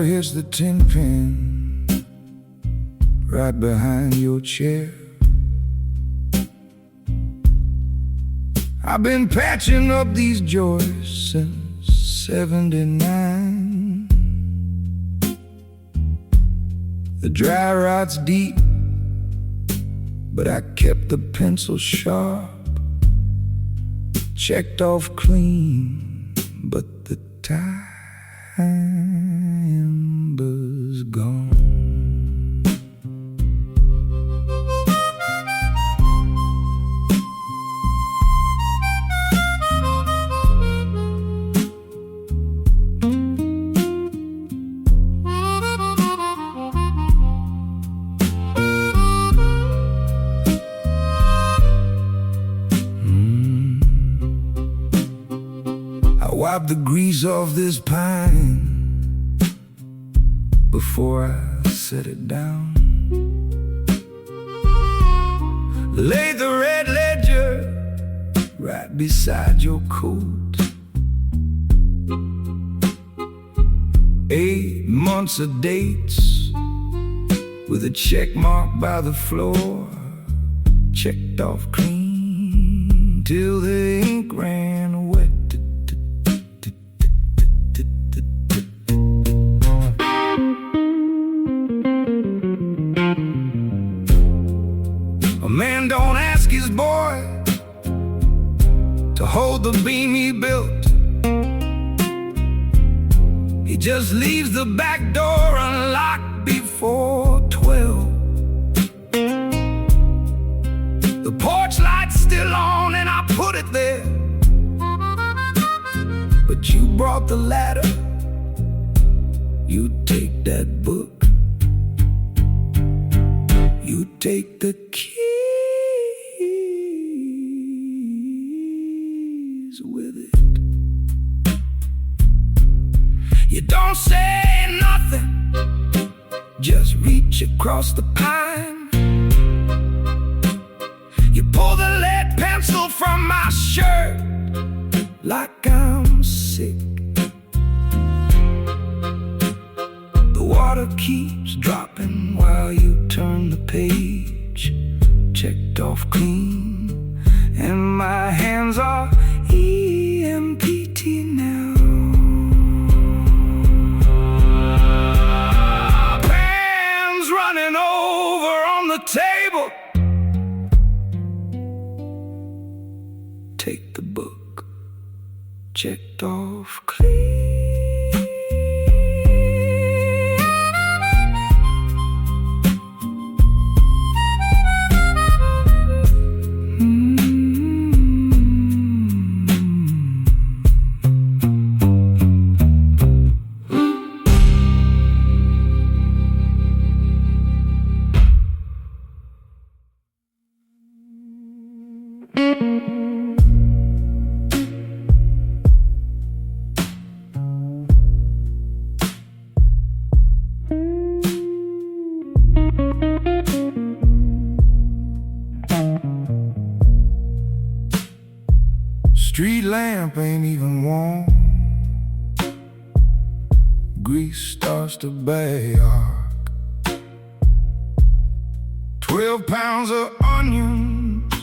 here's the tin pin right behind your chair. I've been patching up these joys since '79. The dry rot's deep, but I kept the pencil sharp. Checked off clean, but the time was gone. Wipe the grease off this pine before I set it down. Lay the red ledger right beside your coat. 8 months of dates with a check mark by the floor. Checked off clean till the ink ran wet. A man don't ask his boy to hold the beam he built. He just leaves the back door unlocked before 12. The porch light's still on and I put it there, but you brought the ladder. You take that book, you take the keys with it. You don't say nothing, just reach across the pine. You pull the lead pencil from my shirt like I'm sick. The water keeps dropping while you turn the page. Checked off clean, and my hands are EMPT now. Pans running over on the table. Take the book, checked off clean. Street lamp ain't even warm. Grease starts to bark. 12 pounds of onions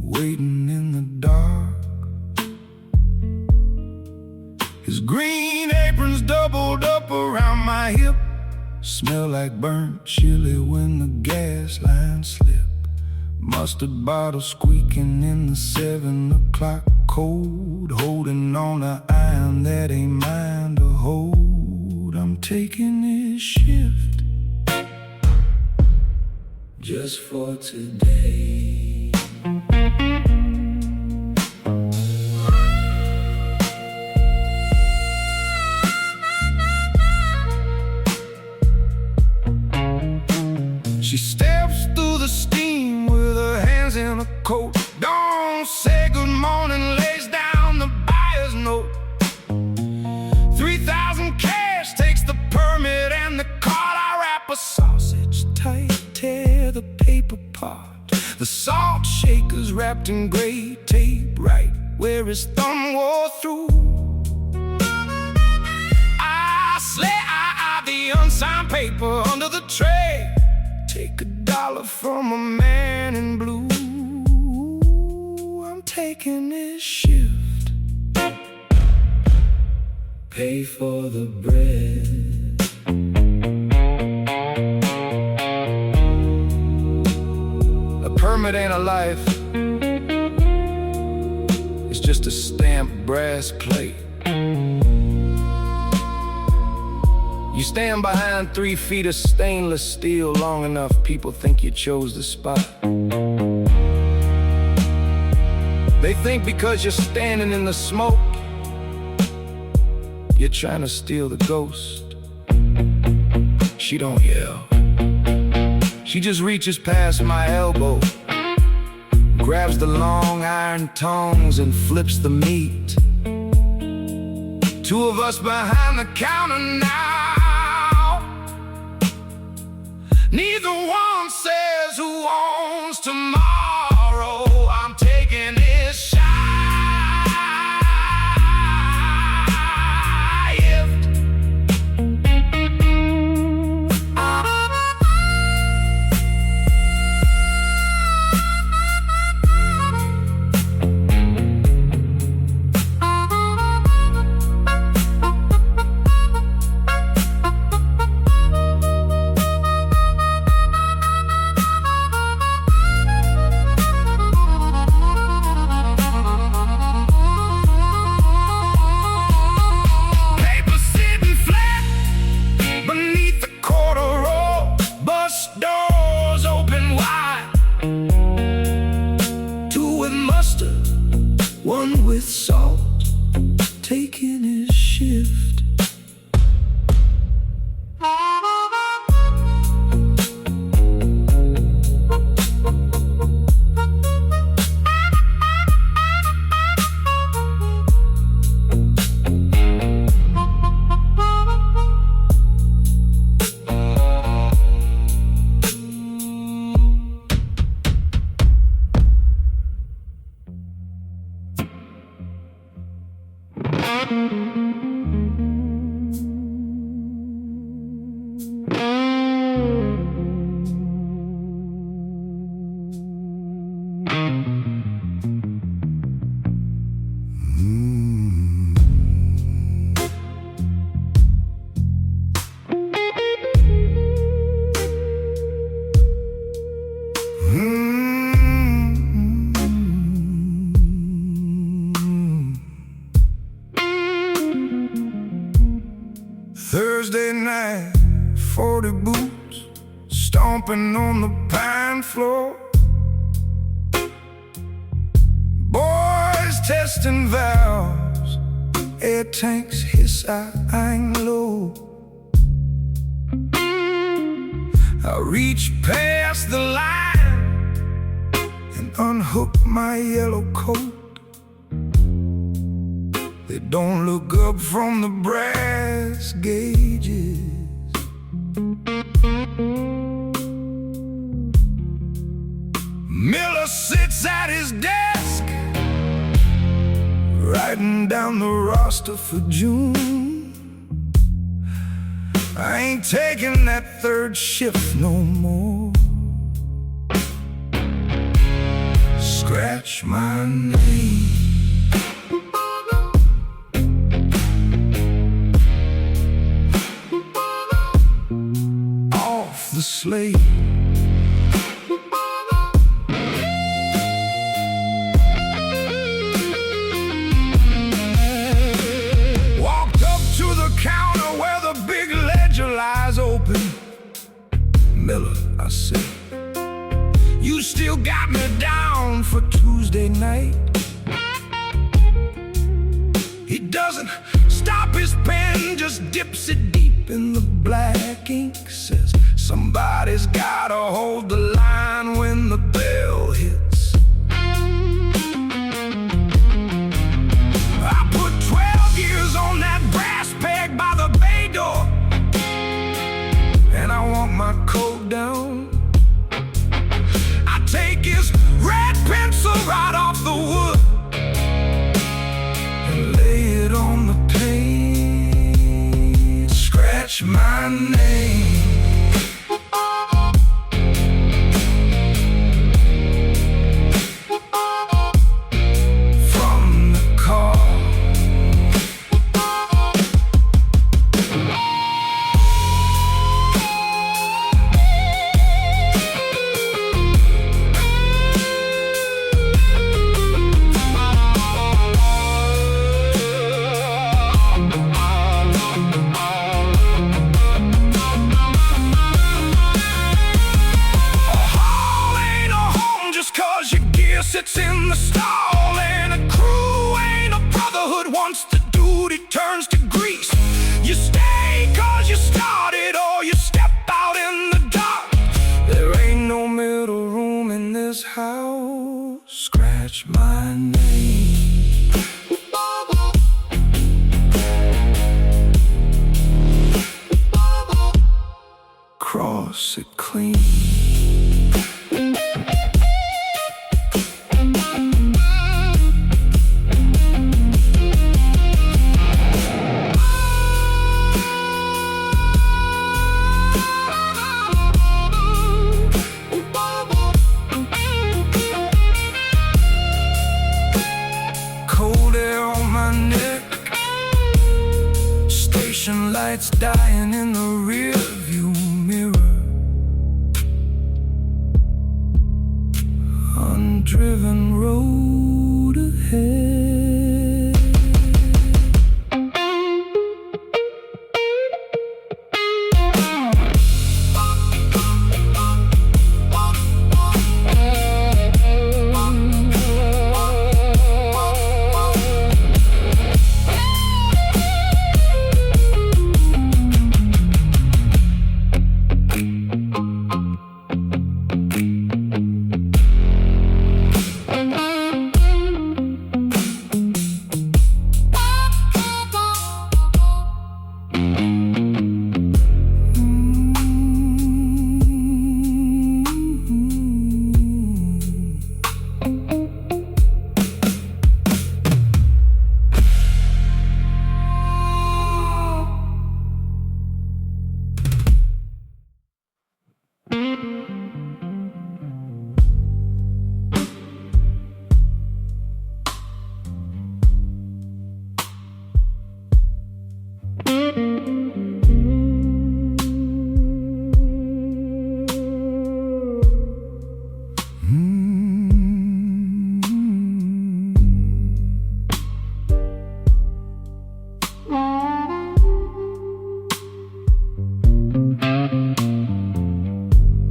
waiting in the dark. His green apron's doubled up around my hip. Smell like burnt chili when the gas lines slip. Mustard bottle squeaking in the 7 o'clock cold. Holding on to iron that ain't mine to hold. I'm taking this shift just for today. She steps through the steam with her hands in a coat. Don't say good morning, lays down the buyer's note. 3,000 cash, takes the permit and the card. I wrap a sausage tight, tear the paper apart. The salt shaker's wrapped in gray tape right where his thumb wore through. I paper under the tray. Take $1 from a man in blue. I'm taking his shift. Pay for the bread. A permit ain't a life. It's just a stamped brass plate. You stand behind 3 feet of stainless steel long enough, people think you chose the spot. They think because you're standing in the smoke, you're trying to steal the ghost. She don't yell. She just reaches past my elbow, grabs the long iron tongs and flips the meat. 2 of us behind the counter now. Neither one says who owns tomorrow. I'm taking his shift. One with salt, taking his shift. Thursday night, 40 boots, stomping on the pine floor. Boys testing valves, air tanks hissing low. I reach past the line and unhook my yellow coat. They don't look up from the brass gauges. Miller sits at his desk, writing down the roster for June. I ain't taking that 3rd shift no more. Scratch my name. The slate. Walked up to the counter where the big ledger lies open. Miller, I said, you still got me down for Tuesday night. He doesn't stop his pen, just dips it deep in the black ink. Says, somebody's gotta hold the line when the bell hits. I put 12 years on that brass peg by the bay door, and I want my coat down. I take his red pencil right off the wood and lay it on the pane. Scratch my name. sits in the stall, and a crew ain't a brotherhood once the duty turns to grease. You stay cause you started, or you step out in the dark. There ain't no middle room in this house. Scratch my name. Cross it clean. Cold air on my neck, station lights dying in the rear view mirror. Undriven road ahead.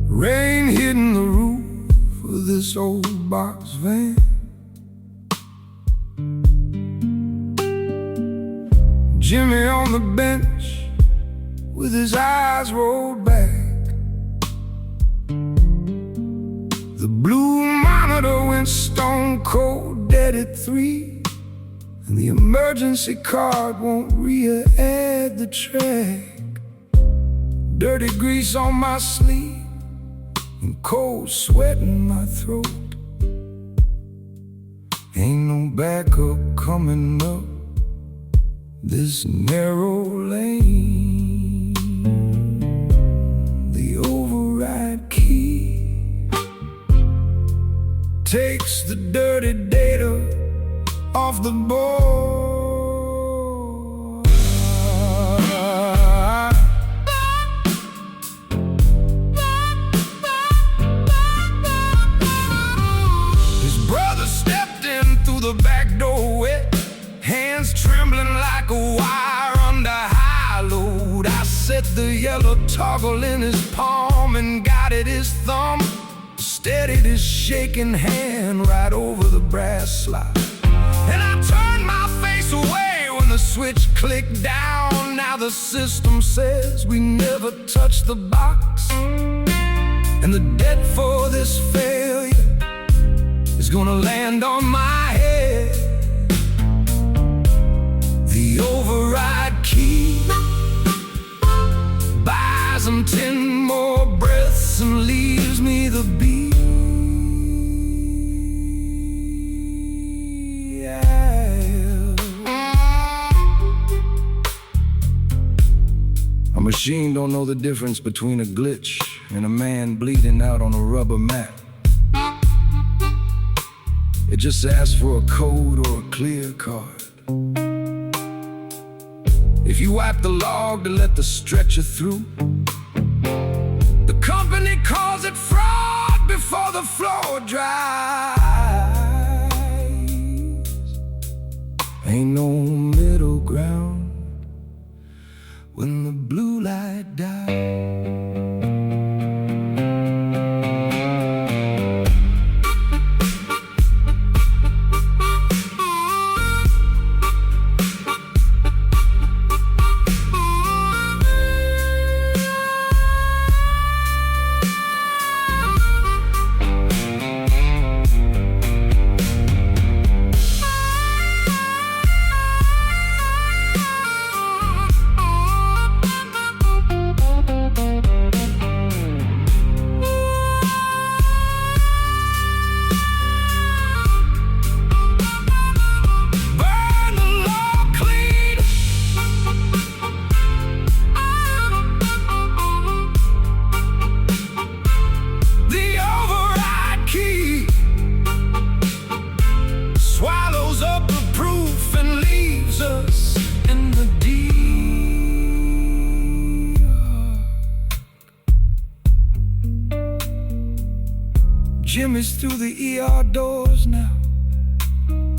Rain hitting the roof of this old box van. Jimmy on the bench with his eyes rolled back. The blue monitor went stone cold dead at 3, and the emergency card won't re-add the track. Dirty grease on my sleeve and cold sweat in my throat. Ain't no backup coming up this narrow lane. The override key takes the dirty data off the board. His brother stepped in through the back door wet, hands trembling like a wire under high load. I set the yellow toggle in his palm and guided his thumb, steadied his shaking hand right over the brass slide. And I turned my face away when the switch clicked down. Now the system says we never touched the box, and the debt for this failure is gonna land on my head. The override key buys him 10 more breaths and leaves me the beat. A machine don't know the difference between a glitch and a man bleeding out on a rubber mat. It just asks for a code or a clear card. If you wipe the log to let the stretcher through, the company calls it fraud before the floor dries. Ain't no middle ground when the blue light dies. Jimmy's through the ER doors now.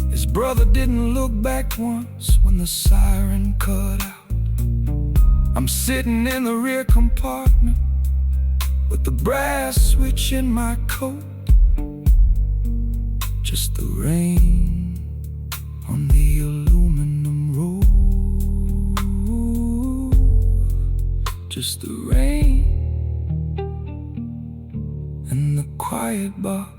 His brother didn't look back once when the siren cut out. I'm sitting in the rear compartment with the brass switch in my coat. Just the rain on the aluminum road. Just the rain and the quiet box.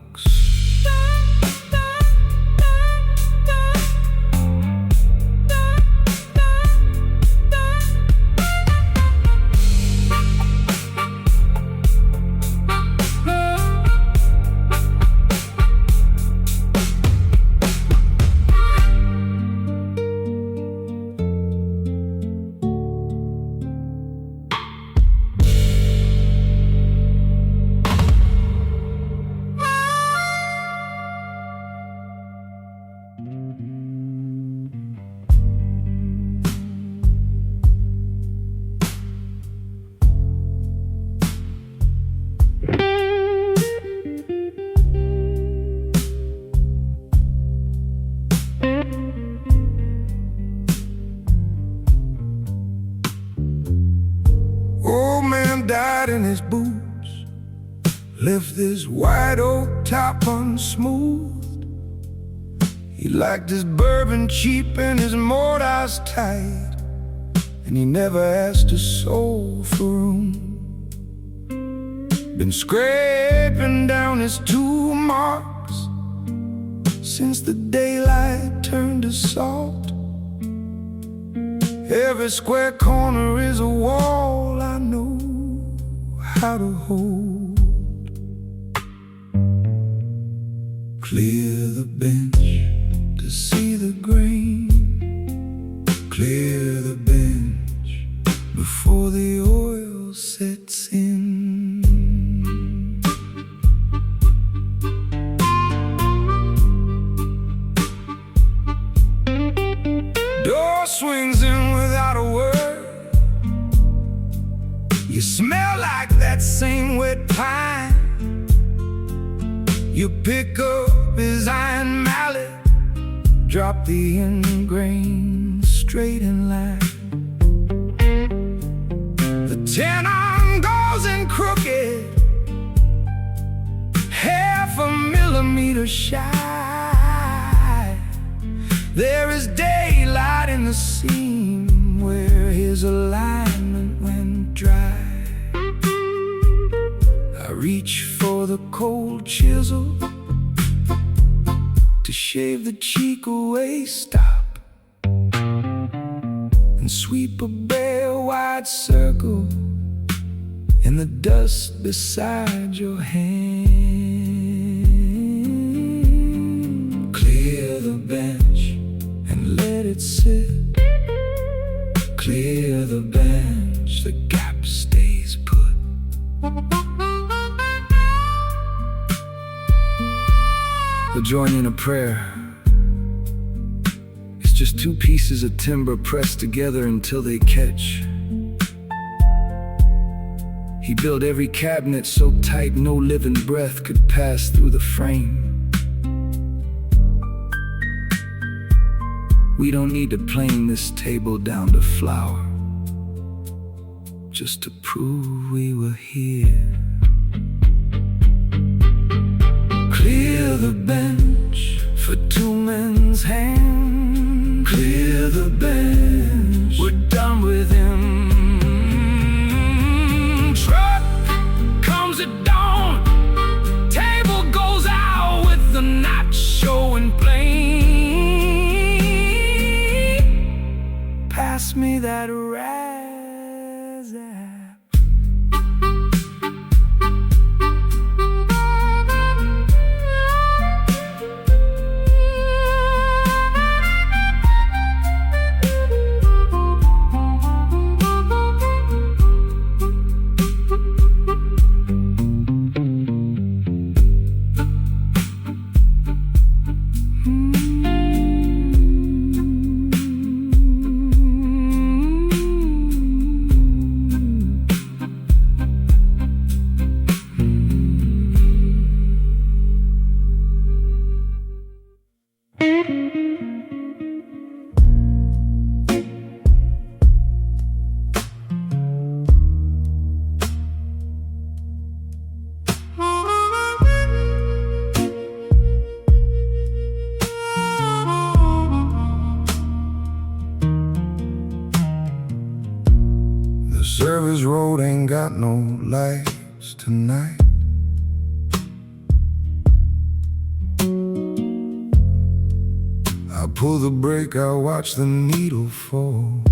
Died in his boots, left this white oak top unsmoothed. He liked his bourbon cheap and his mortars tight, and he never asked a soul for room. Been scraping down his 2 marks since the daylight turned to salt. Every square corner is a wall I know how to hold. Clear the bench to see the grain. Clear the bench before the oil sets in. Door swings in without a word. You smell like that same wet pine. You pick up his iron mallet, drop the end grain straight in line. The tenon goes in crooked, 1/2 millimeter shy. There is daylight in the seam where his alignment went dry. I reach for the cold chisel to shave the cheek away. Stop and sweep a bare wide circle in the dust beside your hand. Clear the bench and let it sit. Clear the bench, the gap stays put. They'll join in a prayer. It's just 2 pieces of timber pressed together until they catch. He built every cabinet so tight no living breath could pass through the frame. We don't need to plane this table down to flour, just to prove we were here. Clear the bench for 2 men's hands. Clear the bench, we're done with him. Truck comes at dawn, table goes out with the night showing plain. Pass me that razap. no lights tonight. I pull the brake, I watch the needle fall.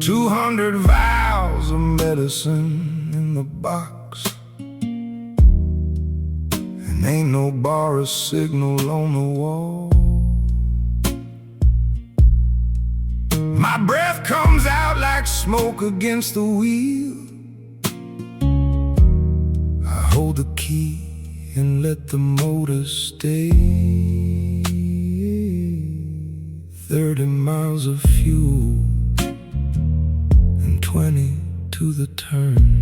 200 vials of medicine in the box, and ain't no bar or signal on the wall. My breath comes out like smoke against the wheel. I hold the key and let the motor stay. 30 miles of fuel and 20 to the turn.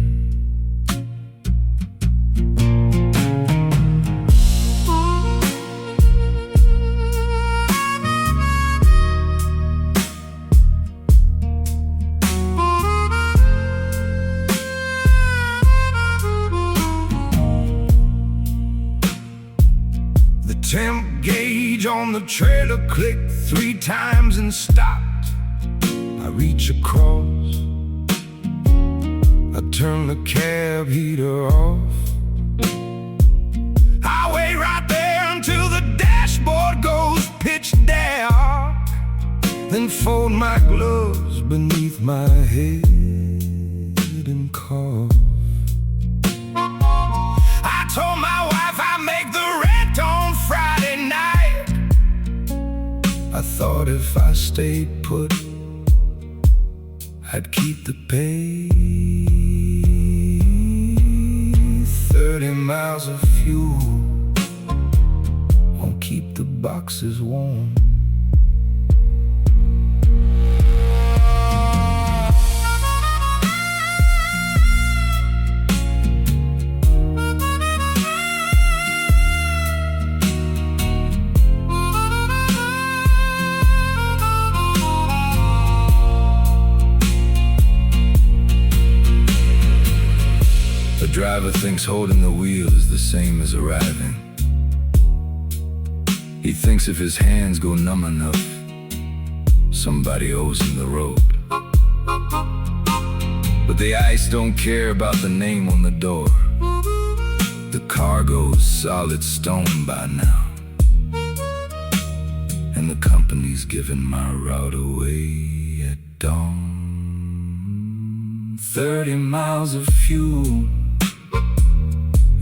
Temp gauge on the trailer clicked 3 times and stopped. I reach across, I turn the cab heater off. I wait right there until the dashboard goes pitch dark, then fold my gloves beneath my head and cough. I told my wife I'd make the rent on Friday night. I thought if I stayed put, I'd keep the pay. 30 miles of fuel won't keep the boxes warm. The driver thinks holding the wheel is the same as arriving. He thinks if his hands go numb enough, somebody owes him the road. But the ice don't care about the name on the door. The cargo's solid stone by now, and the company's giving my route away at dawn. 30 miles of fuel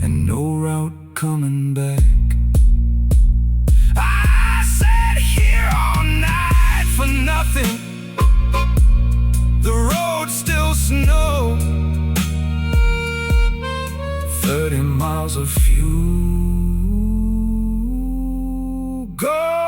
and no route coming back. I sat here all night for nothing. The road still snow. 30 miles of fuel gone.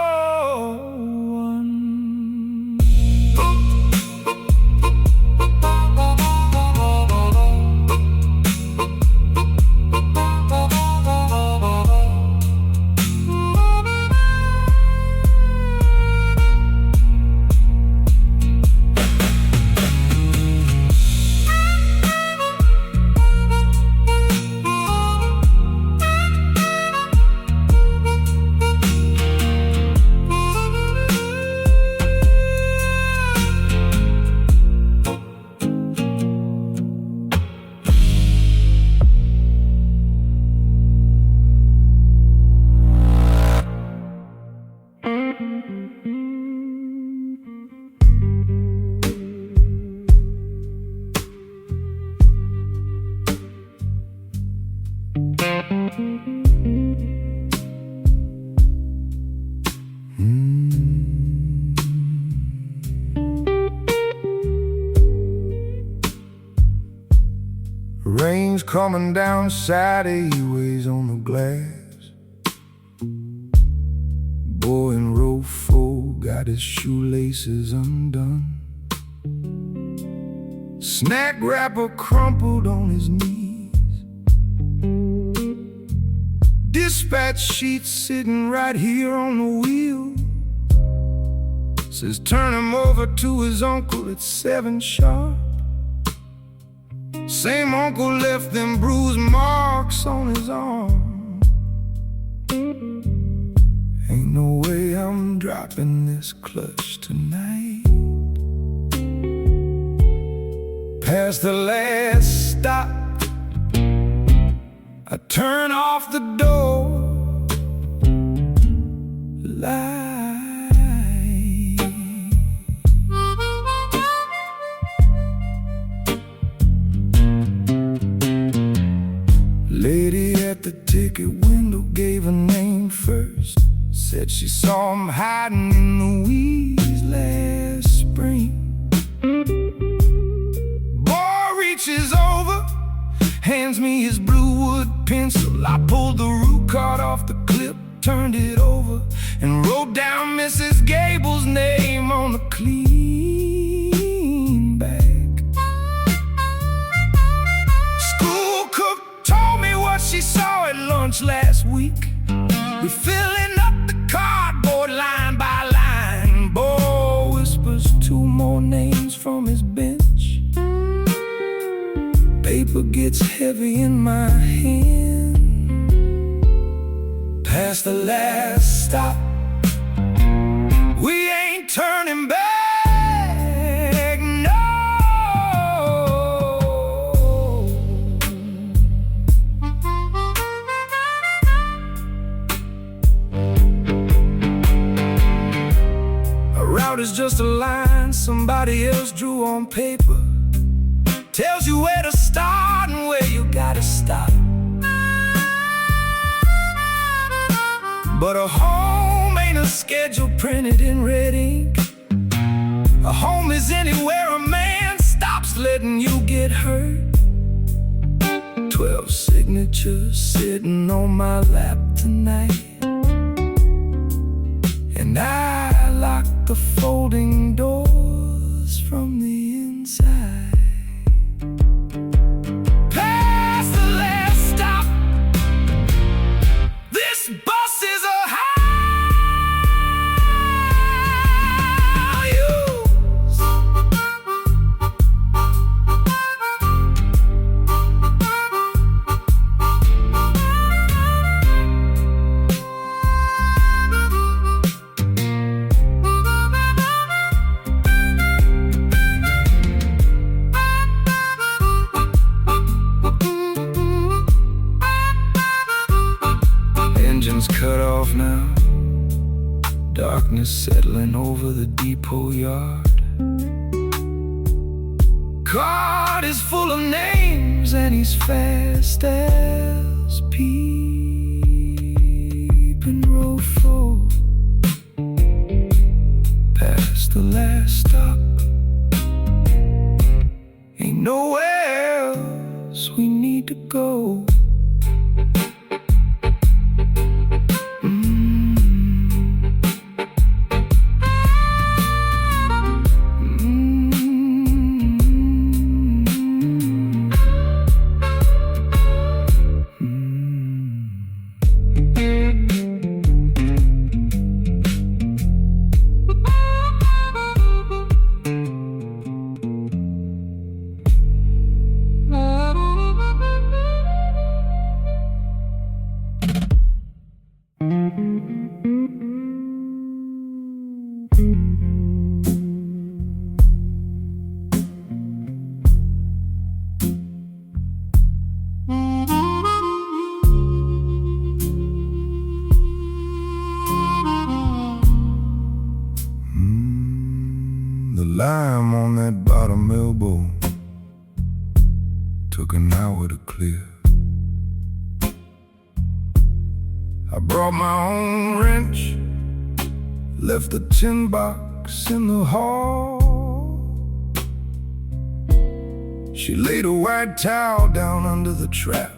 Rain's coming down sideways on the glass. Boy in row 4 got his shoelaces undone. Snack wrapper crumpled on his knees. Dispatch sheet sitting right here on the wheel. Says turn him over to his uncle at 7 sharp. Same uncle left them bruise marks on his arm. Ain't no way I'm dropping this clutch tonight. Past the last stop, I turn off the door light. Lady at the ticket window gave a name first. Said she saw him hiding in the weeds last spring. Boy reaches over, hands me his blue wood pencil. I pulled the root card off the clip, turned it over, and wrote down Mrs. Gable's name on the clean bag. School cook told me what she saw at lunch last week. Refilling up the cardboard line by line. Bo whispers two more names from his bench. Paper gets heavy in my hand. Past the last stop, we ain't turning back, no. A route is just a line somebody else drew on paper. Tells you where to start and where you gotta stop. But a home ain't a schedule printed in red ink. A home is anywhere a man stops letting you get hurt. 12 signatures sitting on my lap tonight, and I lock the folding doors from the inside. Past the last stop, this bus is a cut off now, darkness settling over the depot yard. Card is full of names and he's fast as peeping row 4. Past the last stop, ain't nowhere else we need to go. The lime on that bottom elbow took an hour to clear. I brought my own wrench, left the tin box in the hall. She laid a white towel down under the trap,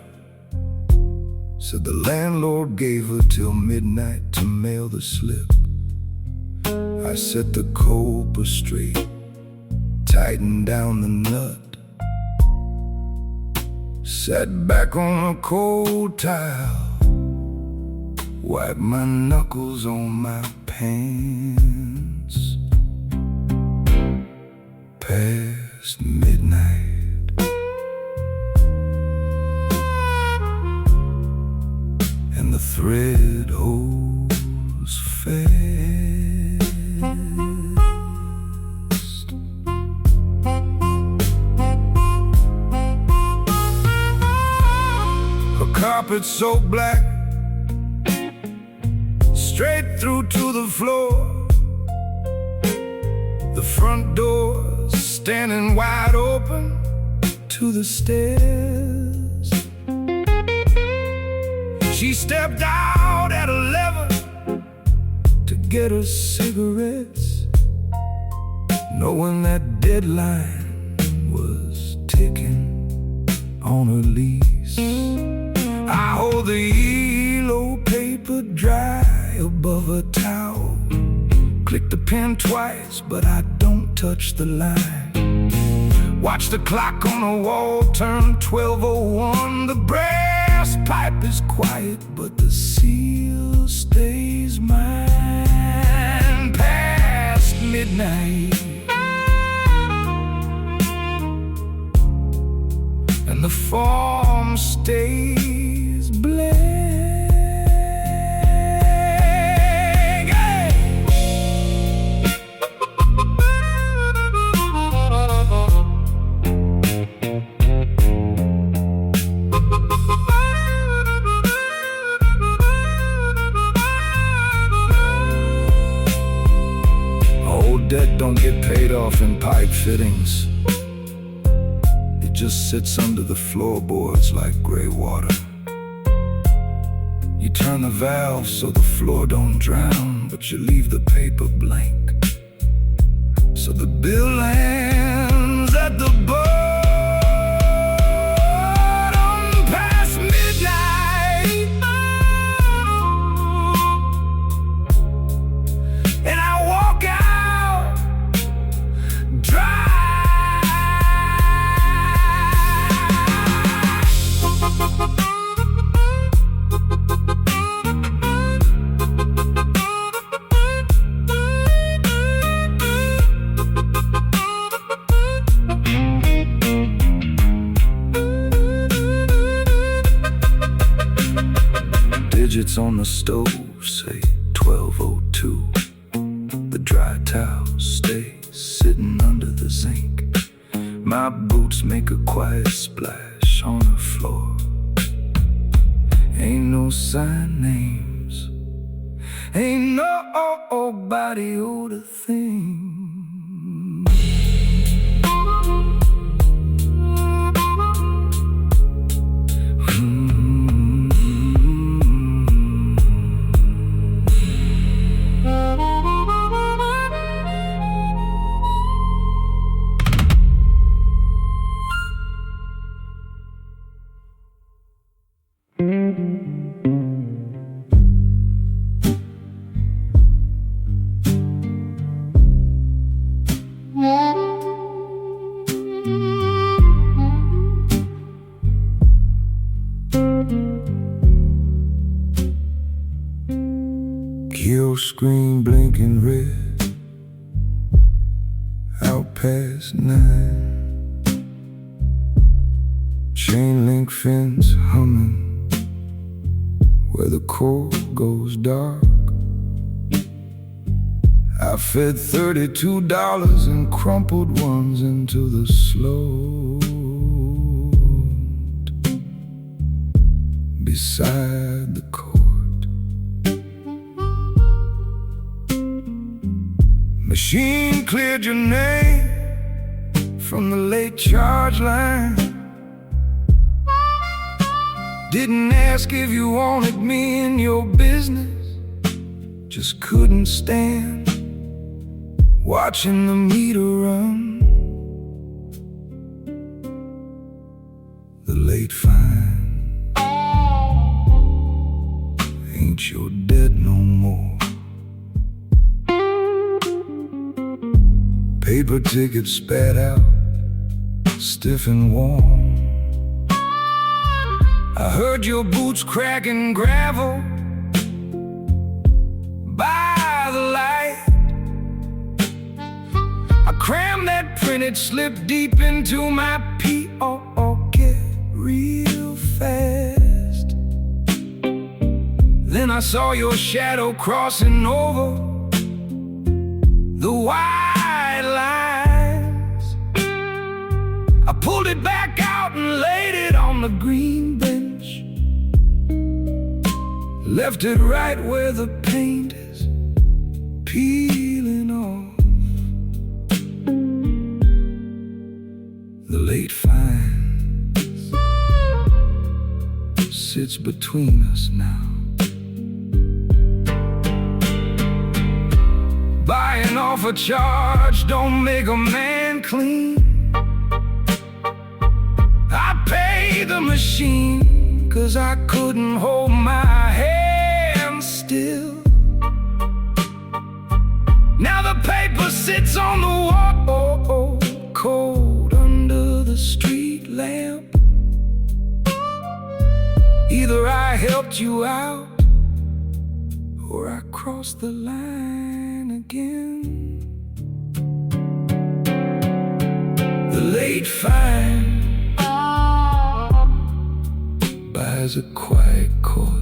said the landlord gave her till midnight to mail the slip. I set the cobra straight, tightened down the nut, sat back on a cold tile, wiped my knuckles on my pants. Past midnight, and the thread holds fast. carpet so black, straight through to the floor. The front door standing wide open to the stairs. She stepped out at 11 to get her cigarettes, knowing that deadline was ticking on her lease. I hold the yellow paper dry above a towel, click the pen twice, but I don't touch the line. Watch the clock on the wall turn 12:01. The brass pipe is quiet, but the seal stays mine past midnight. And the form stays blank. Old debt don't get paid off in pipe fittings. It just sits under the floorboards like gray water. You turn the valve so the floor don't drown, but you leave the paper blank, so the bill lands at the bottom past midnight. And I walk out dry. Digits on the stove say 12:02. The dry towels stay sitting under the zinc. My boots make a quiet splash on the floor. Ain't no sign names, ain't nobody owed a thing. Kiosk screen blinking red, out past 9. Chain link fence humming where the cord goes dark. I fed $32 in crumpled ones into the slope beside the court. Machine cleared your name from the late charge line. Didn't ask if you wanted me in your business, just couldn't stand watching the meter run. The late fine ain't your debt no more. Paper ticket spat out, stiff and warm. I heard your boots cracking gravel by the light. I crammed that printed slip deep into my pocket real fast. Then I saw your shadow crossing over the white lines. I pulled it back out and laid it on the green bench left it right where the paint is peeling off. The late fines sits between us now. Buying off a charge don't make a man clean. I paid the machine 'cause I couldn't hold my hand still. Now the paper sits on the wall, cold under the street lamp. Either I helped you out or I crossed the line again. The late fine buys a quiet court.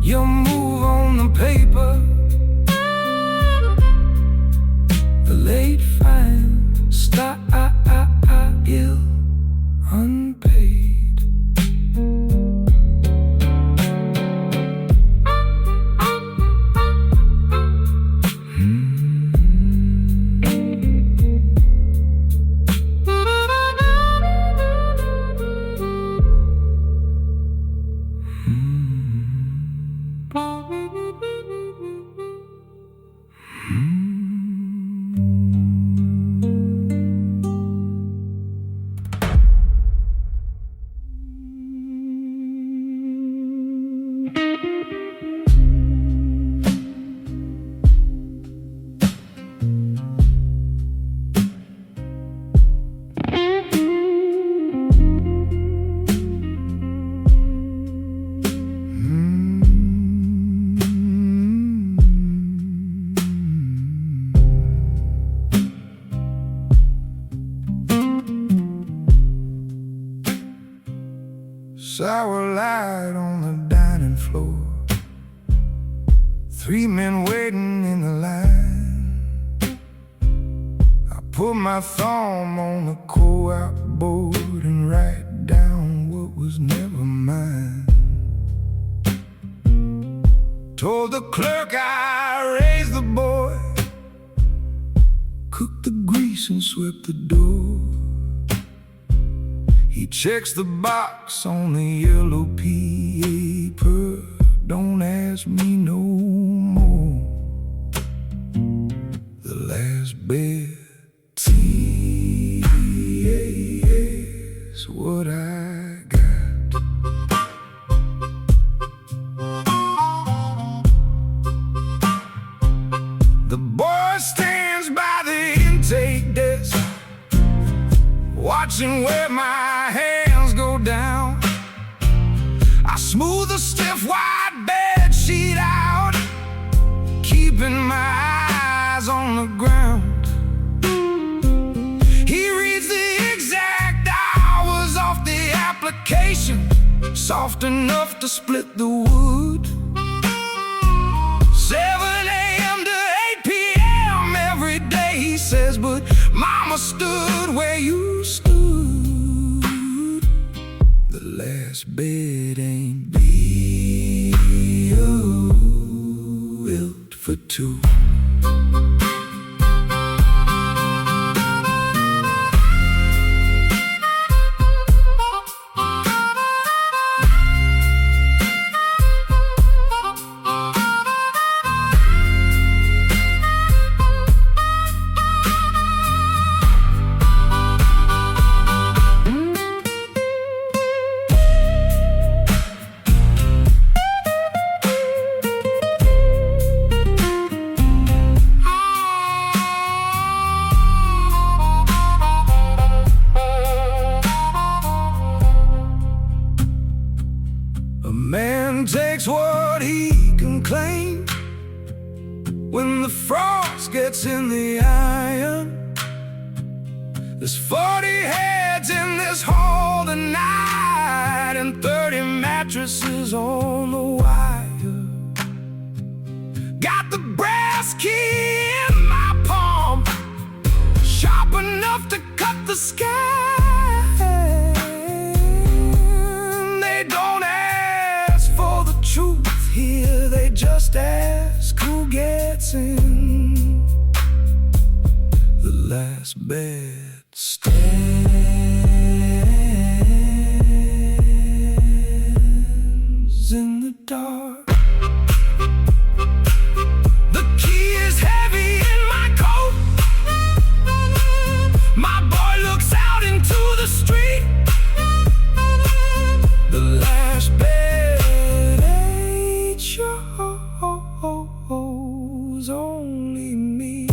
Your move on the paper, the late fine still unpaid. Sour light on the dining floor, 3 men waiting in the line. I put my thumb on the co-op board and write down what was never mine. Told the clerk I raised the boy, cooked the grease and swept the door. He checks the box on the yellow paper, don't ask me no more. The last bed is what I got. The boy stands by the intake desk, watching where my hands go down. I smooth the stiff white bed sheet out, keeping my eyes on the ground. He reads the exact hours off the application, soft enough to split the wood. 7 a.m. to 8 p.m. every day, he says, but Mama stood where you stood. The last bed ain't built for two. A man takes what he can claim. When the frost gets in the iron, there's 40 heads in this hall tonight, and 30 mattresses on the wire. Got the brass key in my palm, sharp enough to cut the sky. They don't ask for the truth here, they just ask who gets in. The last bed stands in the dark. The key is heavy in my coat. My boy looks out into the street. The last bed ain't yours, only me.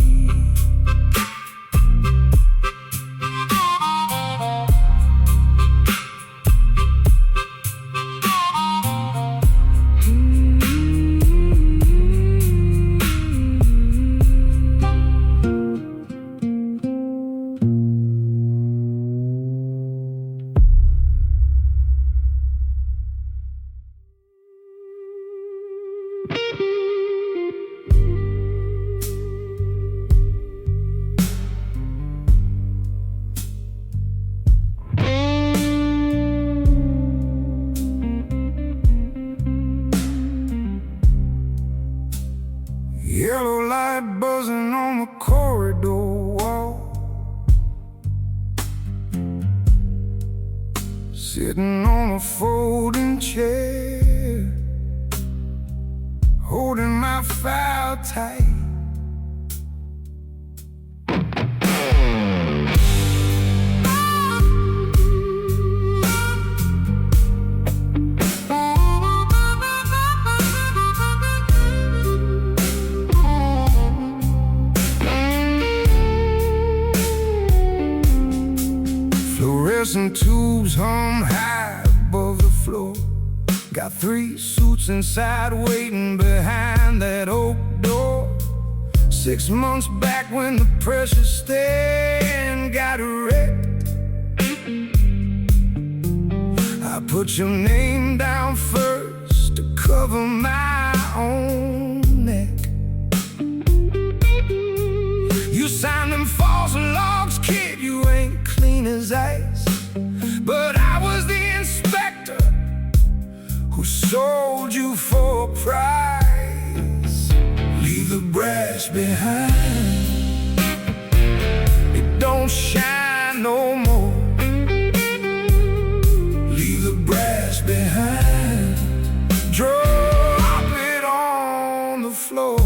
Yellow light buzzing on the corridor wall, sitting on a folding chair, holding my file tight. Fluorescent tubes hum high above the floor. Got 3 suits inside waiting behind that oak door. 6 months back when the precious stand got wrecked, I put your name down first to cover my own neck. You signed them false logs, kid, you ain't clean as ice. But I was the inspector who sold you for a price. Leave the brass behind, it don't shine no more. Leave the brass behind, drop it on the floor.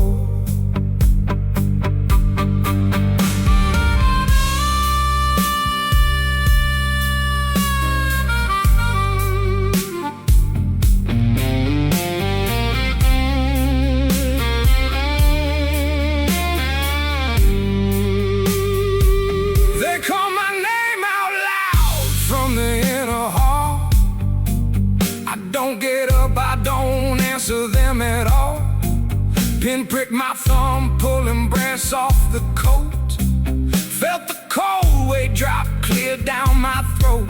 Answer them at all. Pinprick my thumb, pulling brass off the coat. Felt the cold weight drop clear down my throat.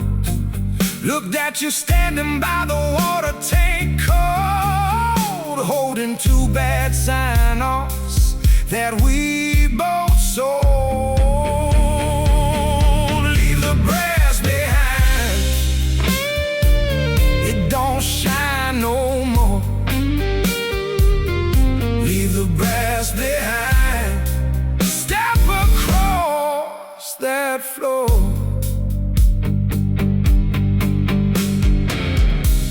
Looked at you standing by the water tank cold, holding 2 bad sign-offs that we both sold. Leave the brass behind, it don't shine no more. Leave the brass behind, step across that floor.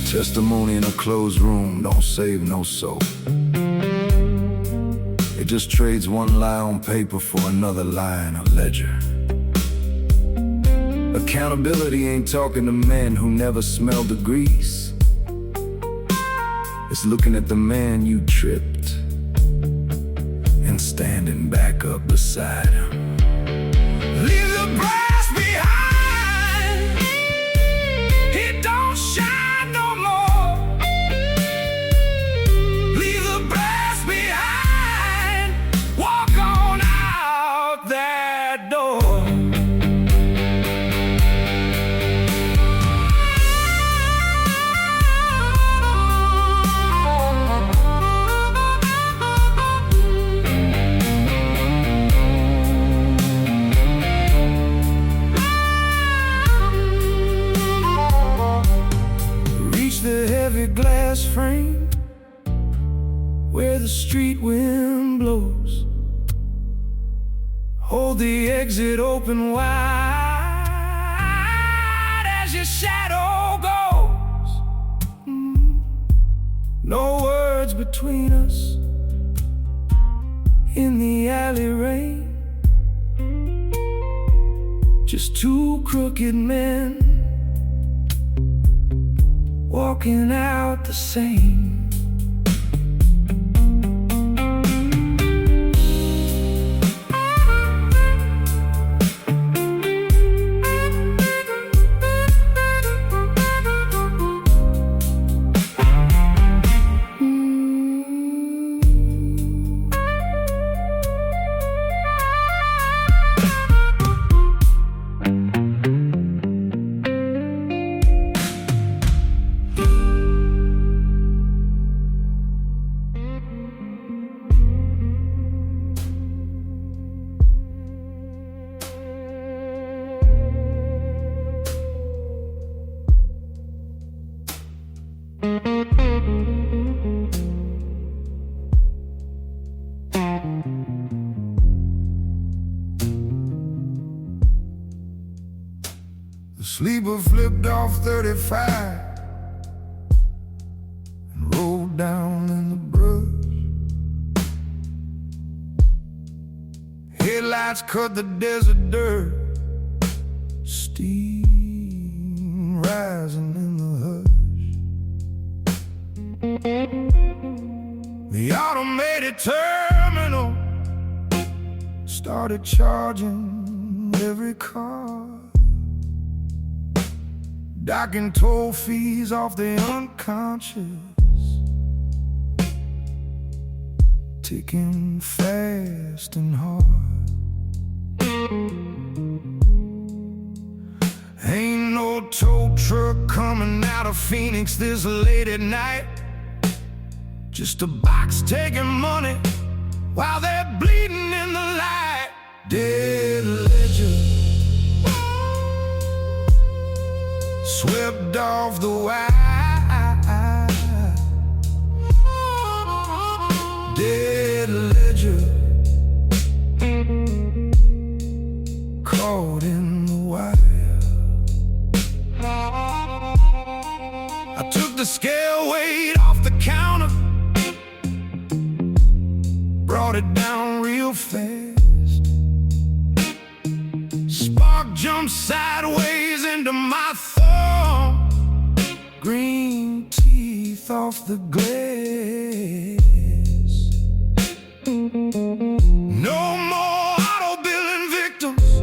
Testimony in a closed room don't save no soul. It just trades one lie on paper for another lie in a ledger. Accountability ain't talking to men who never smelled the grease. It's looking at the man you tripped and standing back up beside him. Leave the brass behind, it don't shine no more. glass frame where the street wind blows. Hold the exit open wide as your shadow goes. No words between us in the alley rain. Just two crooked men walking out the same. The sleeper flipped off 35 and rolled down in the brush. Headlights cut the desert dirt, steam rising in the hush. The automated terminal started charging every car, docking toll fees off the unconscious, ticking fast and hard. Ain't no tow truck coming out of Phoenix this late at night, just a box taking money while they're bleeding in the light. Dead ledger swept off the wire. Dead ledger caught in the wire. I took the scale weight off the counter, brought it down real fast. Spark jumped sideways into my thumb, green teeth off the glass. No more auto billing victims,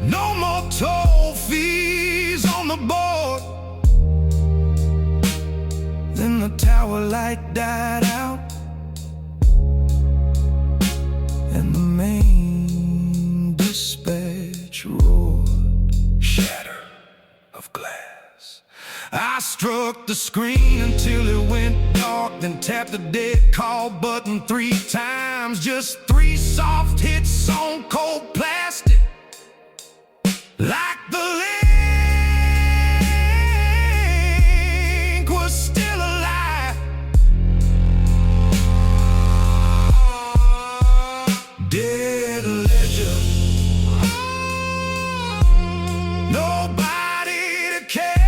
no more toll fees on the board. Then the tower light died out and the main dispatch roared. Shatter of glass. I struck the screen until it went dark, then tapped the dead call button 3 times. Just 3 soft hits on cold plastic, like the link was still alive. Dead ledger, nobody to care.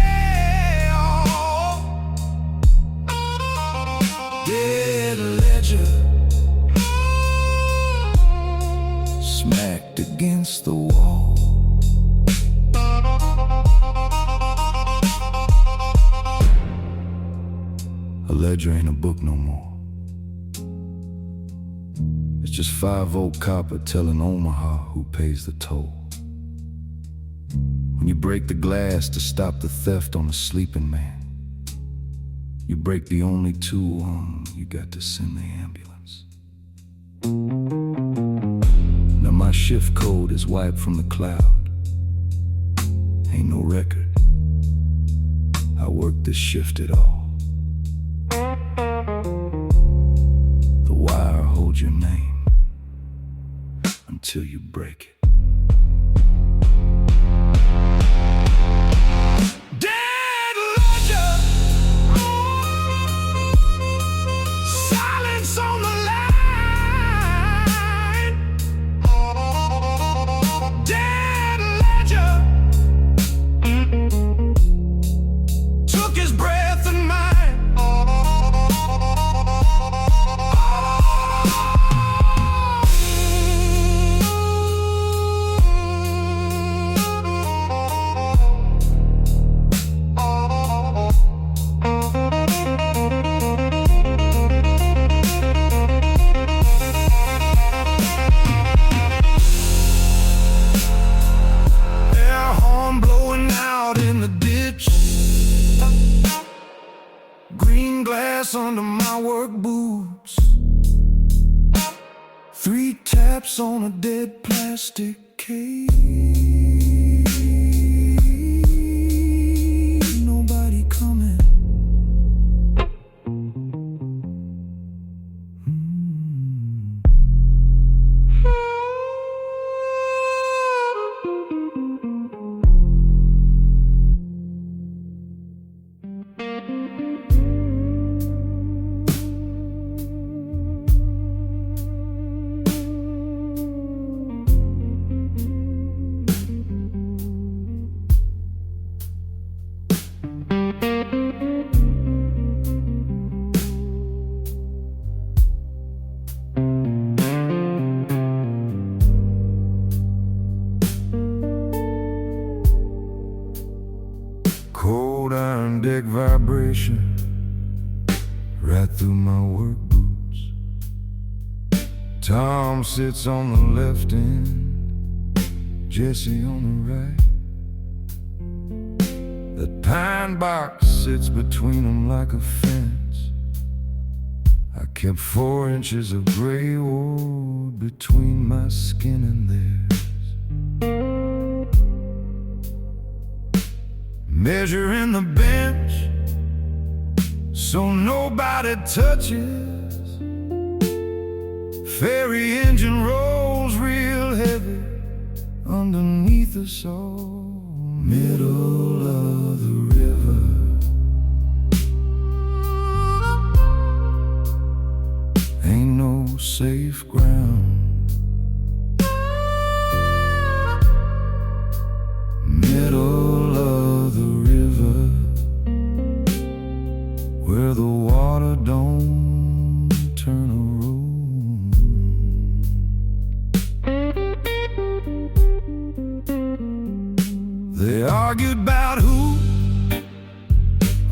Dead ledger smacked against the wall. A ledger ain't a book no more. It's just 5-0 copper telling Omaha who pays the toll. When you break the glass to stop the theft on a sleeping man, you break the only tool you got to send the ambulance. Now my shift code is wiped from the cloud. Ain't no record I worked this shift at all. The wire holds your name until you break it. Dead ledger, stained glass under my work boots. 3 taps on a dead plastic cage. Nobody coming. Cold iron deck vibration right through my work boots. Tom sits on the left end, Jesse on the right. That pine box sits between them like a fence. I kept 4 inches of gray wood between my skin and theirs. Measuring the bench so nobody touches. Ferry engine rolls real heavy underneath us all. Middle of the river, ain't no safe ground. Middle of the river, where the water don't turn around. They argued about who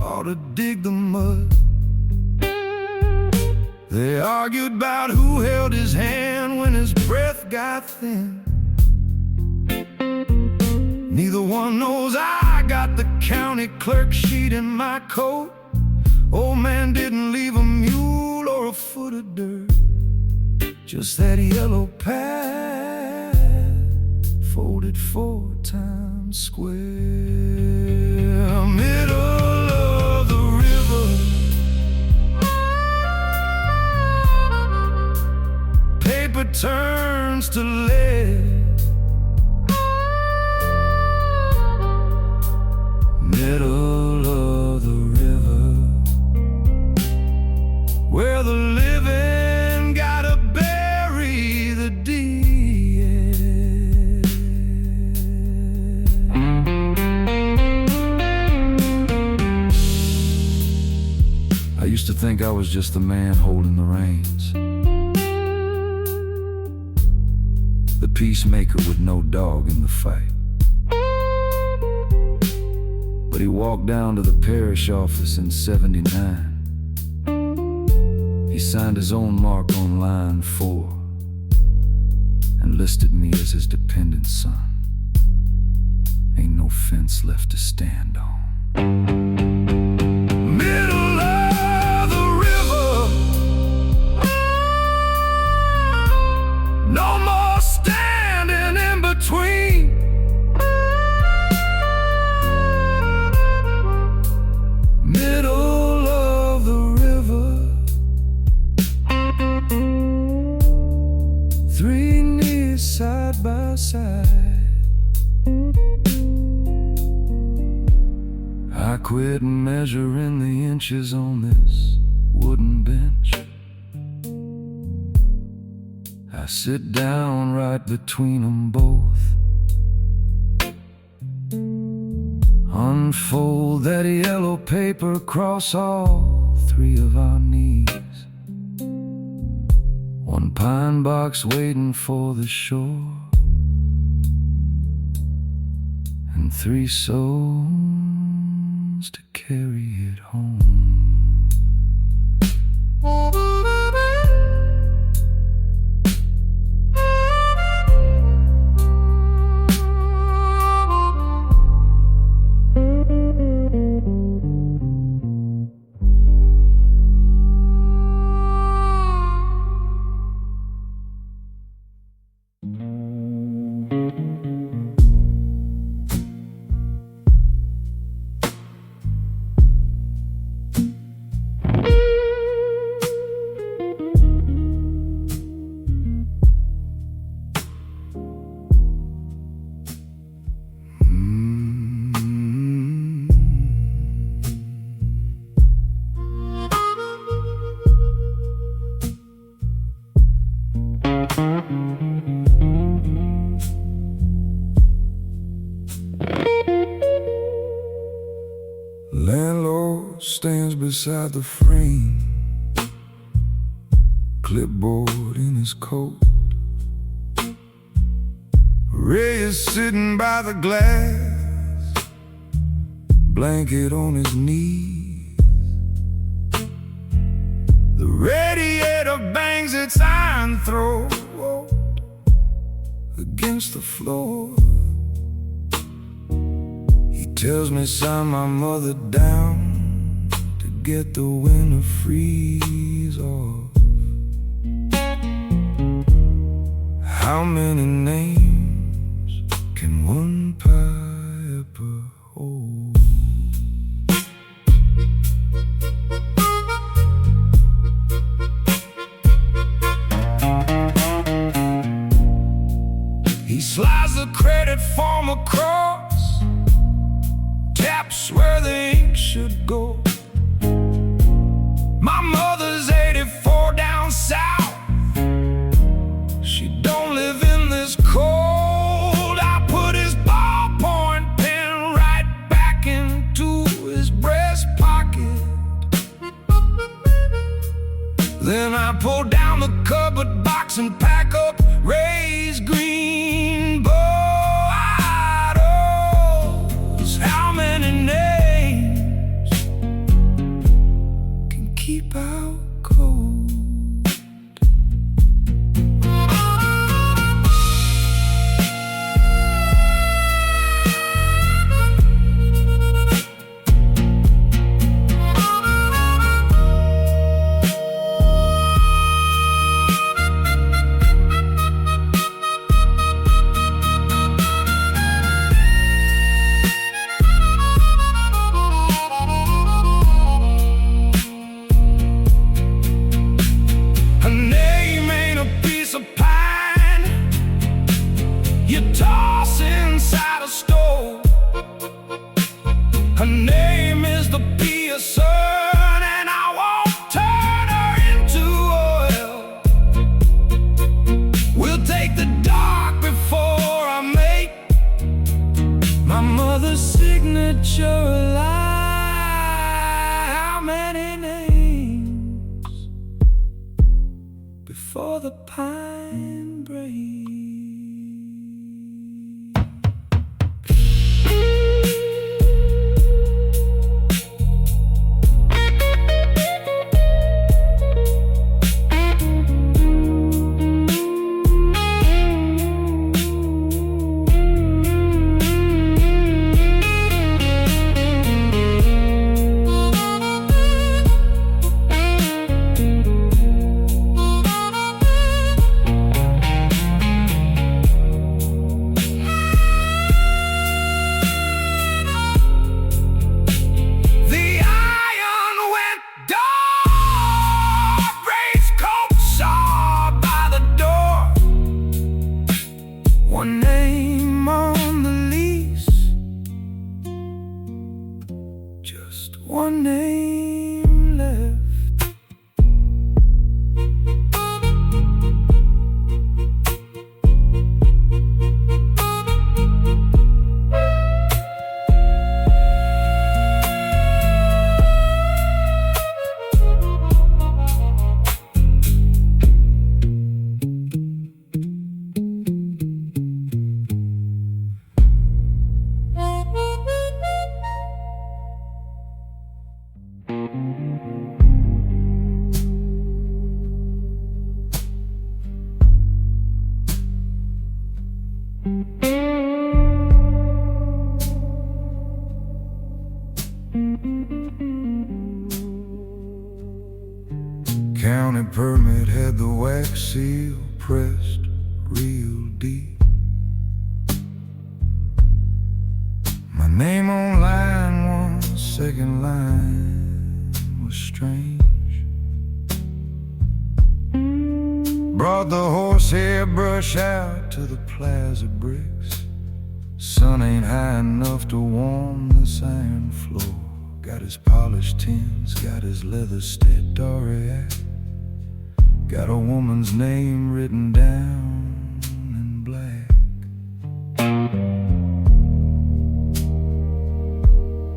ought to dig the mud. They argued about who held his hand when his breath got thin. Neither one knows I got the county clerk sheet in my coat. Old man didn't leave a mule or a foot of dirt, just that yellow pad folded 4 times square. Middle of the river, paper turns to lead. Middle of the river, where the living gotta bury the dead. I used to think I was just the man holding the reins, the peacemaker with no dog in the fight. But he walked down to the parish office in '79. He signed his own mark on line 4 and listed me as his dependent son. Ain't no fence left to stand on. Middle of the river, no more standing in between. Middle of the river, 3 knees side by side. I quit measuring the inches on this wooden bench. I sit down right between them both, unfold that yellow paper across all 3 of our knees. 1 pine box waiting for the shore, and 3 souls to carry it home. beside the frame, clipboard in his coat. Ray is sitting by the glass, blanket on his knees. The radiator bangs its iron throat against the floor. He tells me, son, my mother down to get the winter freeze off. How many names can one piper hold? He slides the credit form across, taps where the ink should go. My mother's 84 down south. She don't live in this cold. I put his ballpoint pen right back into his breast pocket. Then I pull down the cupboard box and pack up Ray's green bottles. How many names can keep out cold? Toss inside a stove. Her name is the Pearson, and I won't turn her into oil. We'll take the dark before I make my mother's signature alive. How many names before the pine breaks? One name on the lease, just one name left. County permit had the wax seal pressed real deep. My name on line one, second line was strange. Brought the horsehair brush out to the plaza bricks. Sun ain't high enough to warm this iron floor. Got his polished tins, got his leather stepped Doriac. Got a woman's name written down in black.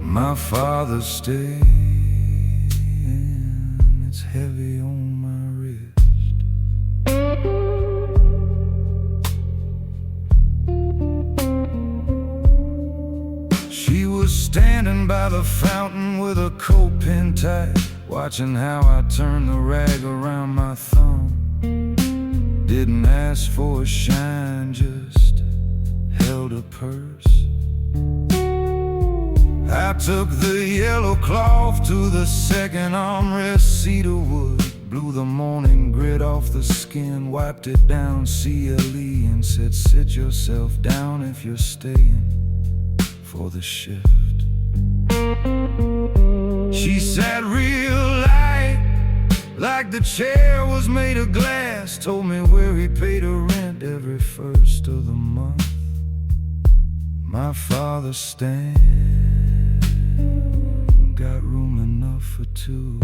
My father stayed heavy on my wrist. She was standing by the fountain with a coat pinned tight, watching how I turned the rag around my thumb. Didn't ask for a shine, just held a purse. I took the yellow cloth to the second armrest, cedar wood, blew the morning grit off the skin, wiped it down CLE and said, sit yourself down if you're staying for the shift. She sat real light, like the chair was made of glass, told me where he paid her rent every first of the month. My father's stand got room enough for two.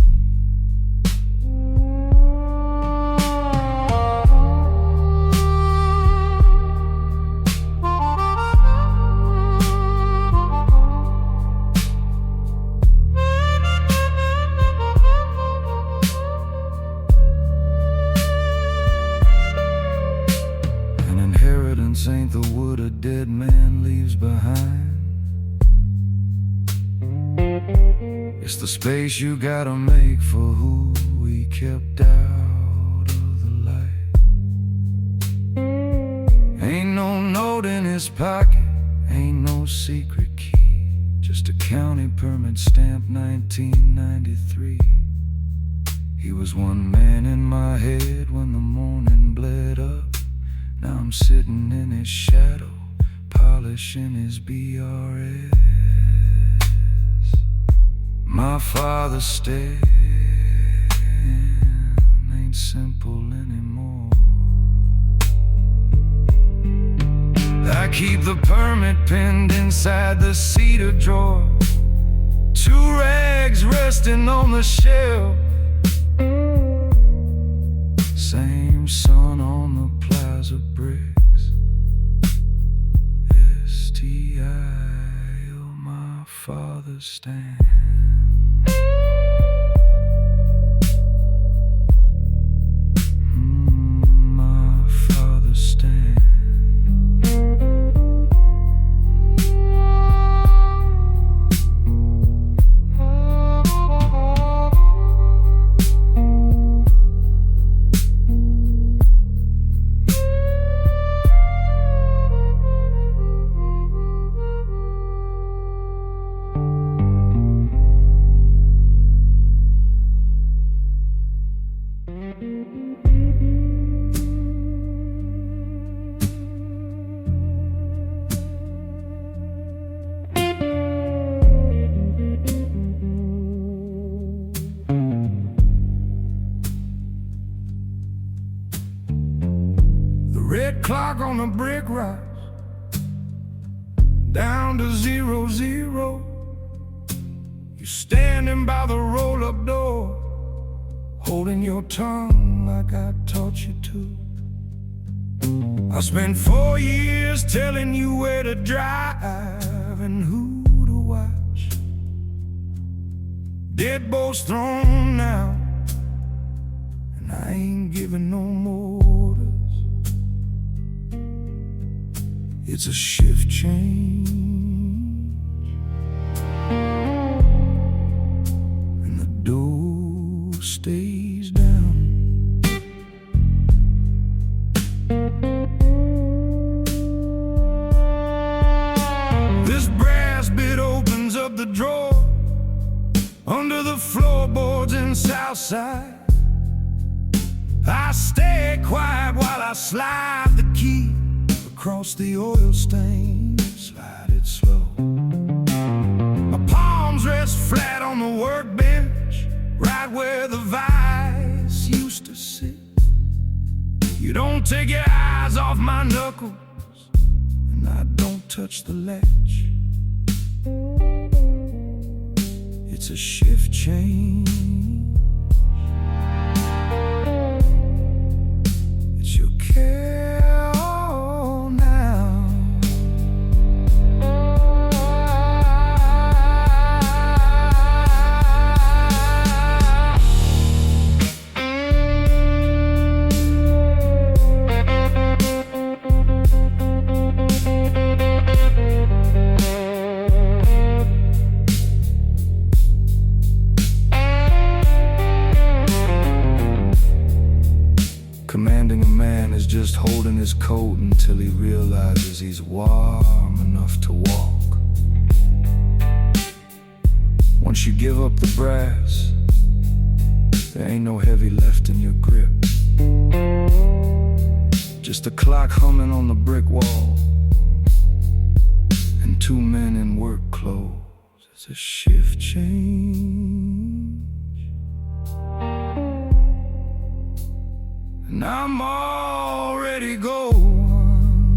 An inheritance ain't the wood a dead man leaves behind. It's the space you gotta make for who we kept out of the light. Ain't no note in his pocket, ain't no secret key, just a county permit stamp 1993. He was one man in my head when the morning bled up. Now I'm sitting in his shadow, polishing his BRS. My father's stand ain't simple anymore. I keep the permit pinned inside the cedar drawer, two rags resting on the shelf. Same sun on the plaza bricks. S-T-I-L, my father's stand. My father's stand. Red clock on the brick rise, down to 00. You standing by the roll-up door, holding your tongue like I taught you to. I spent 4 years telling you where to drive and who to watch. Dead bolts thrown now, and I ain't giving no more orders. It's a shift change, and the door stays down. This brass bit opens up the drawer under the floorboards in Southside. I stay quiet while I slide the key across the oil stain, slide it slow. My palms rest flat on the workbench, right where the vice used to sit. You don't take your eyes off my knuckles, and I don't touch the latch. It's a shift change. It's your care. just holding his coat until he realizes he's warm enough to walk. Once you give up the brass, there ain't no heavy left in your grip. Just a clock humming on the brick wall, and two men in work clothes. It's a shift change, and I'm already going.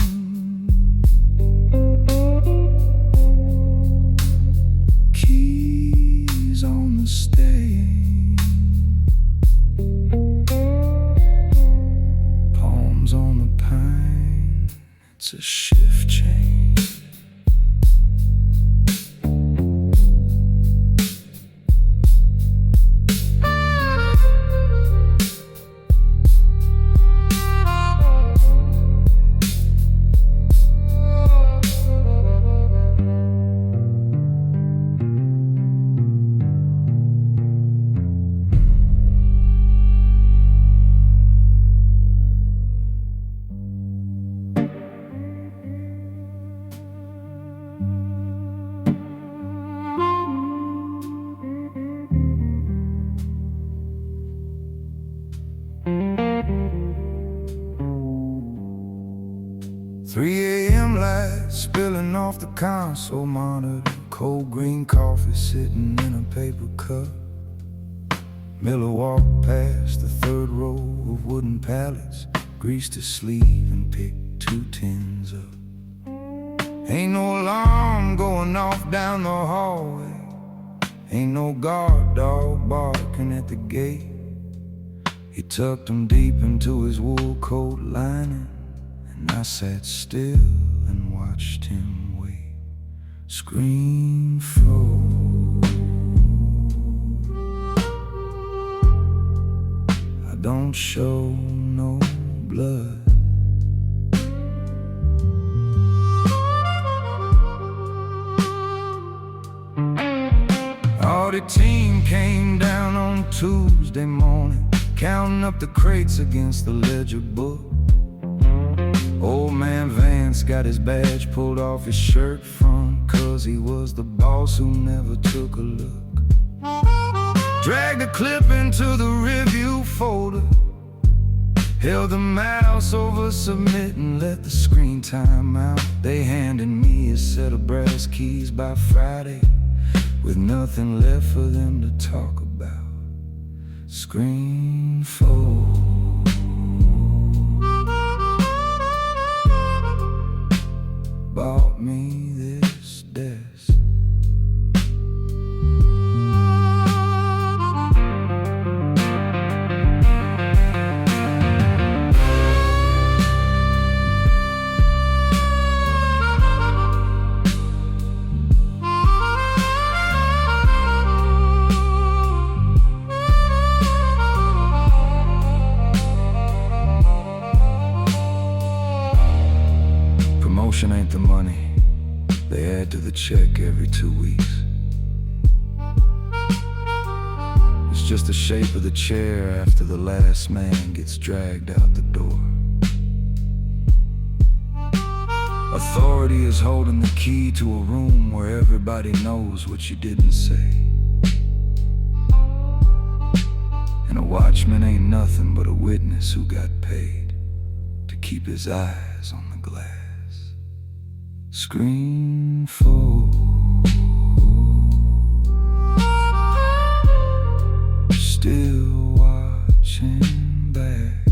Keys on the stage, palms on the pine. It's a shift change. 3 a.m. lights spilling off the console monitor. Cold green coffee sitting in a paper cup. Miller walked past the third row of wooden pallets, greased his sleeve and picked 2 tins up. Ain't no alarm going off down the hallway. Ain't no guard dog barking at the gate. He tucked him deep into his wool coat lining, and I sat still and watched him wait. Screen froze. I don't show no blood. Audit team came down on Tuesday morning, counting up the crates against the ledger book. Old man Vance got his badge pulled off his shirt front, 'cause he was the boss who never took a look. Dragged the clip into the review folder, held the mouse over submit and let the screen time out. They handed me a set of brass keys by Friday, with nothing left for them to talk about. Screen fold. Bought me this desk. Promotion ain't the money they add to the check every 2 weeks. It's just the shape of the chair after the last man gets dragged out the door. Authority is holding the key to a room where everybody knows what you didn't say. And a watchman ain't nothing but a witness who got paid to keep his eyes on the glass. Screen fold. Still watching back.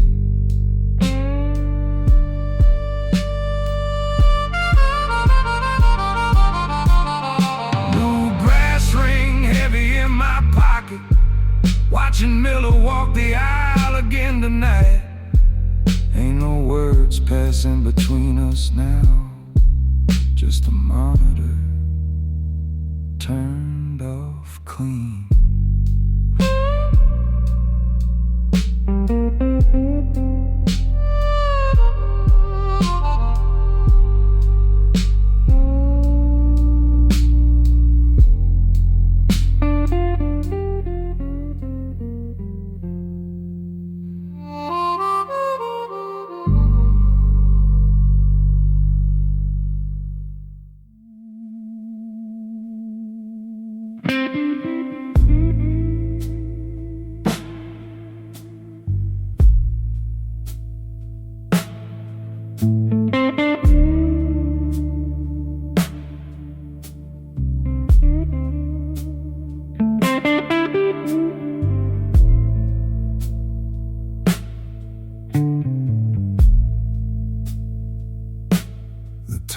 New brass ring heavy in my pocket, watching Miller walk the aisle again tonight. Ain't no words passing between us now, just a monitor turned off clean.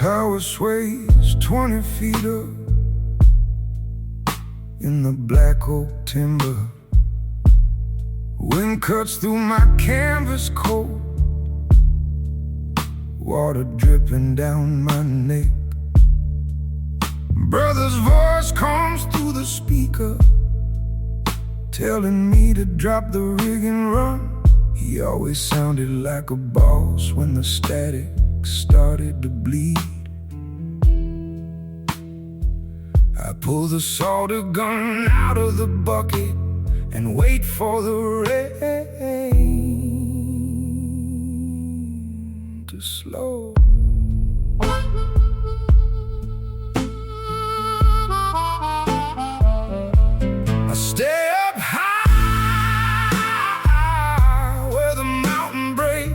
tower sways 20 feet up in the black oak timber. Wind cuts through my canvas coat, water dripping down my neck. Brother's voice comes through the speaker, telling me to drop the rig and run. He always sounded like a boss when the static started to bleed. I pull the solder gun out of the bucket and wait for the rain to slow. I stay up high where the mountain breaks,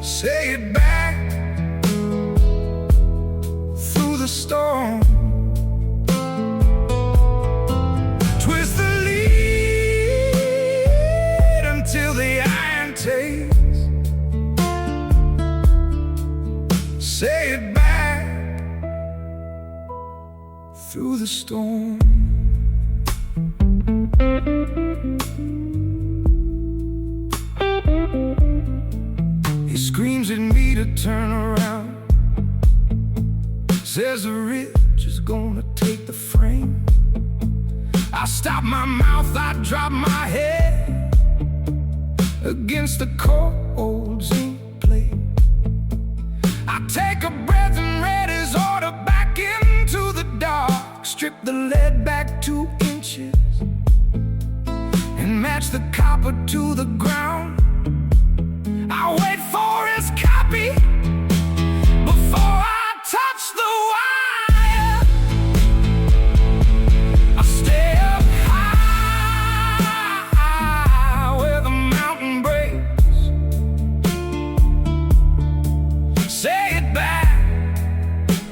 say it back through the storm. Twist the lead until the iron takes, say it back through the storm. He screams at me to turn around, says the ridge is gonna take the frame. I stop my mouth, I drop my head against the cold zinc plate. I take a breath and read his order back into the dark. Strip the lead back 2 inches and match the copper to the ground. I wait for his copy before I touch the wire. I stay up high where the mountain breaks, say it back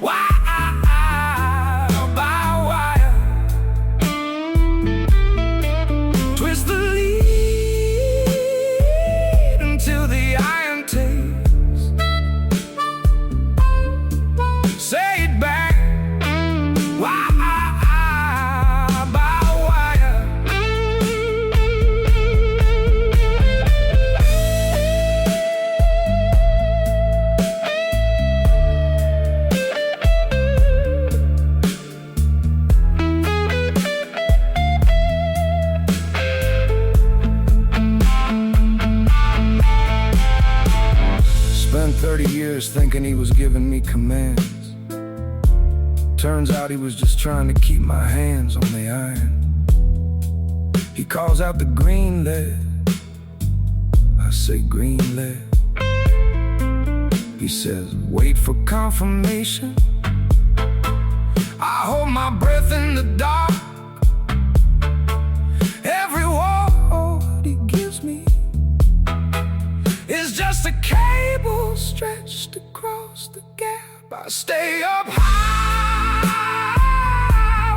wire by wire. Twist the lead until the iron takes, say it back wire by wire. Spent 30 years thinking he was giving me commands. Turns out he was just trying to keep my hands on the iron. He calls out the green lead, I say green lead. He says wait for confirmation. I hold my breath in the dark. Every word he gives me is just a cable stretched across the gap. I stay up high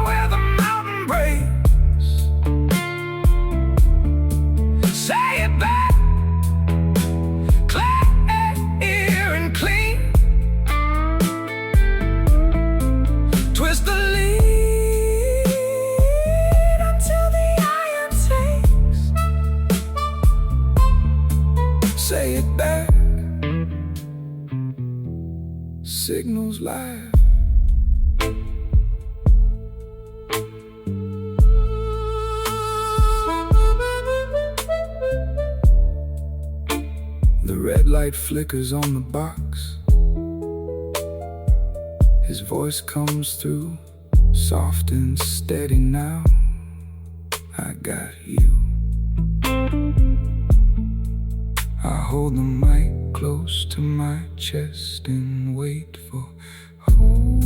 where the mountain breaks, say it back clear and clean. Twist the lead until the iron takes, say it back, signals live. The red light flickers on the box. His voice comes through, soft and steady now. I got you. I hold the mic close to my chest and wait for home.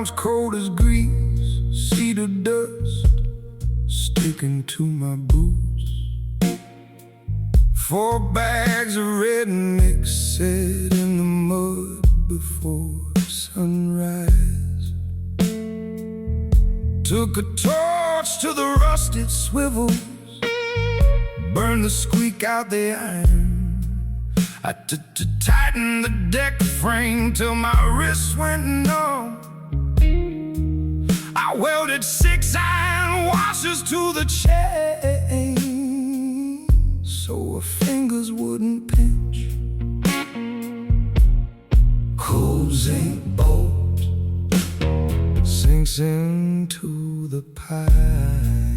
ground's cold as grease, cedar dust sticking to my boots. 4 bags of red mix set in the mud before sunrise. Took a torch to the rusted swivels, burned the squeak out the iron. I tightened the deck frame till my wrists went numb. I welded 6 iron washers to the chain so her fingers wouldn't pinch. Cold zinc bolt sinks into the pine.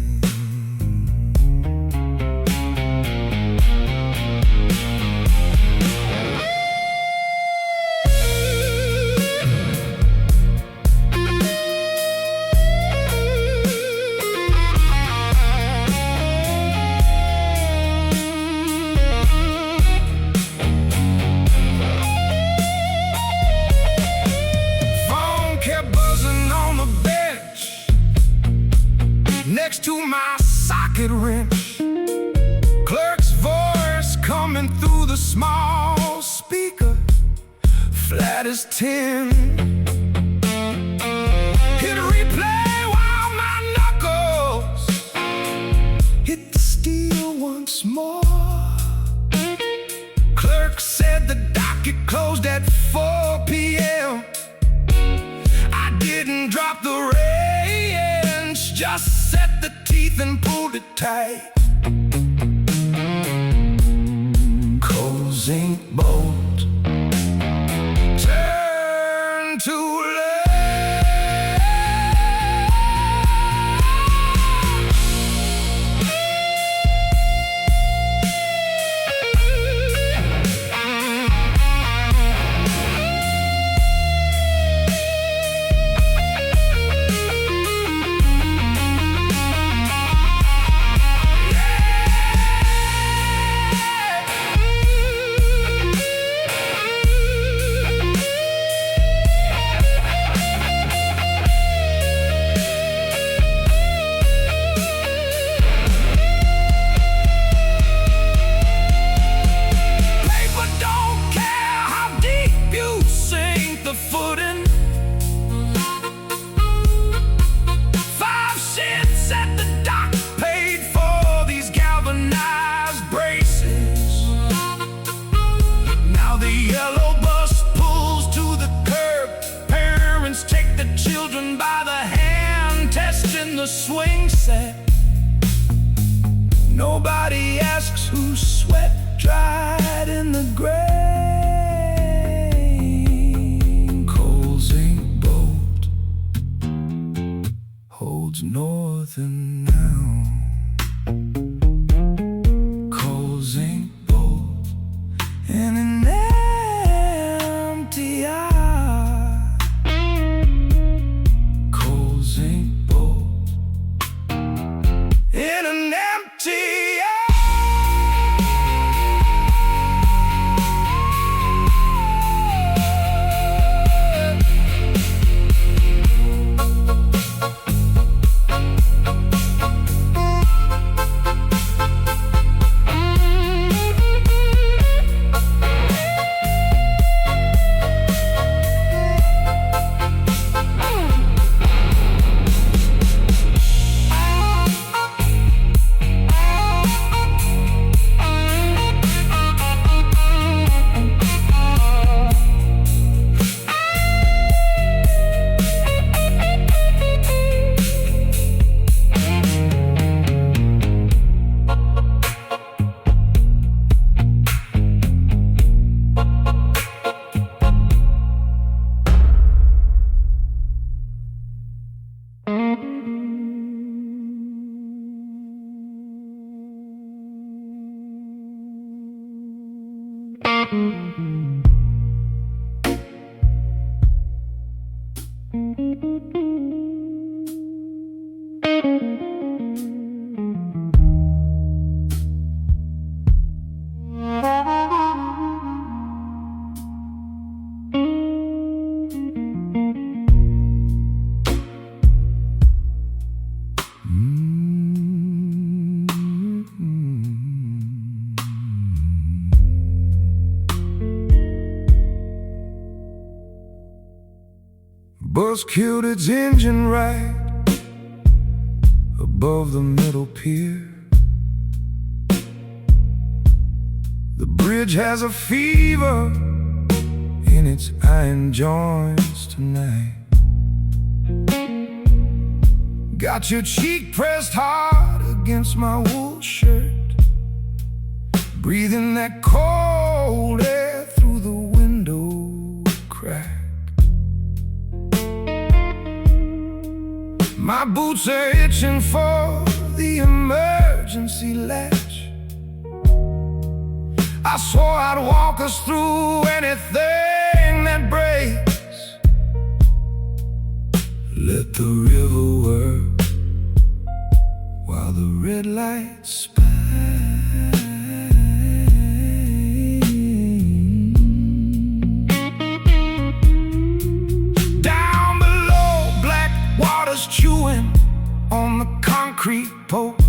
Next to my socket wrench, clerk's voice coming through the small speaker, flat as tin. Hit replay while my knuckles hit the steel once more. Clerk said the docket closed at 4 p.m. I didn't drop the wrench, just set the teeth and pulled it tight. Cold zinc bolt turn to lead. Swing set. Nobody asks whose sweat dried in the grain. Cold zinc bolt holds northern now. Cold zinc bolt in an empty eye. Cold zinc in an empty eye. Kiosk killed its engine right above the middle pier. The bridge has a fever in its iron joints tonight. Got your cheek pressed hard against my wool shirt, breathing that cold air through the window crack. My boots are itching for the emergency latch. I swore I'd walk us through anything that breaks. Let the river work while the red lights spike. Down below, black water's chewing on the concrete posts.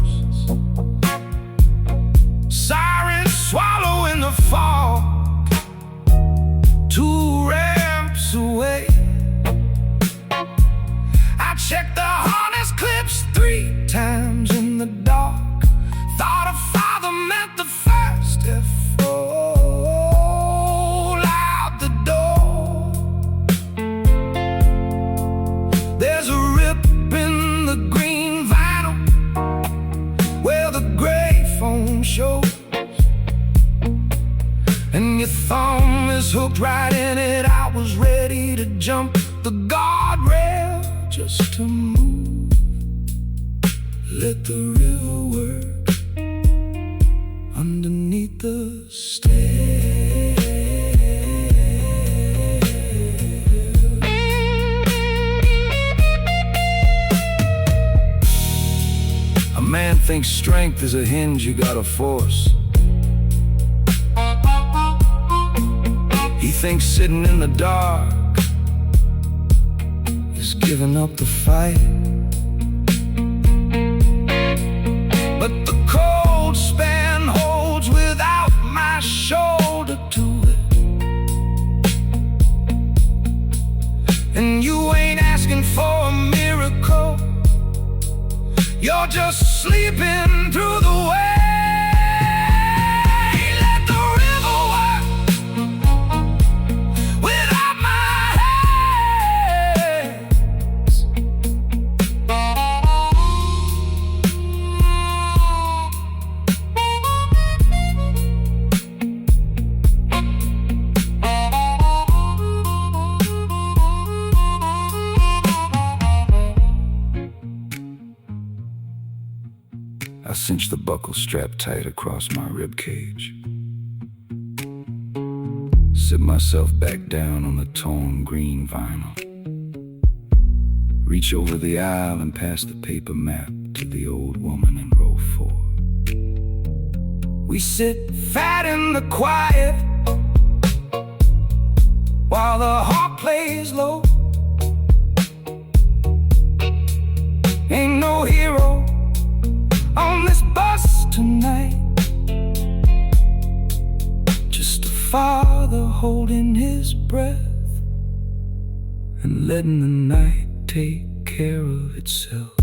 Sirens swallowing the fall, 2 ramps away. I checked the harness clips 3 times in the dark. Thought a father meant the first F-roll out the door. There's a rip in the green vinyl where the gray foam shows, and your thumb is hooked right in it. I was ready to jump the guardrail just to move. Let the river work underneath the stairs. A man thinks strength is a hinge you gotta force. He thinks sitting in the dark is giving up the fight. But the cold span holds without my shoulder to it. And you ain't asking for a miracle, you're just sleeping through the way. I cinched the buckle strap tight across my rib cage. Sit myself back down on the torn green vinyl. Reach over the aisle and pass the paper map to the old woman in row 4. We sit fat in the quiet while the harp plays low. Ain't no hero on this bus tonight, just a father holding his breath and letting the night take care of itself.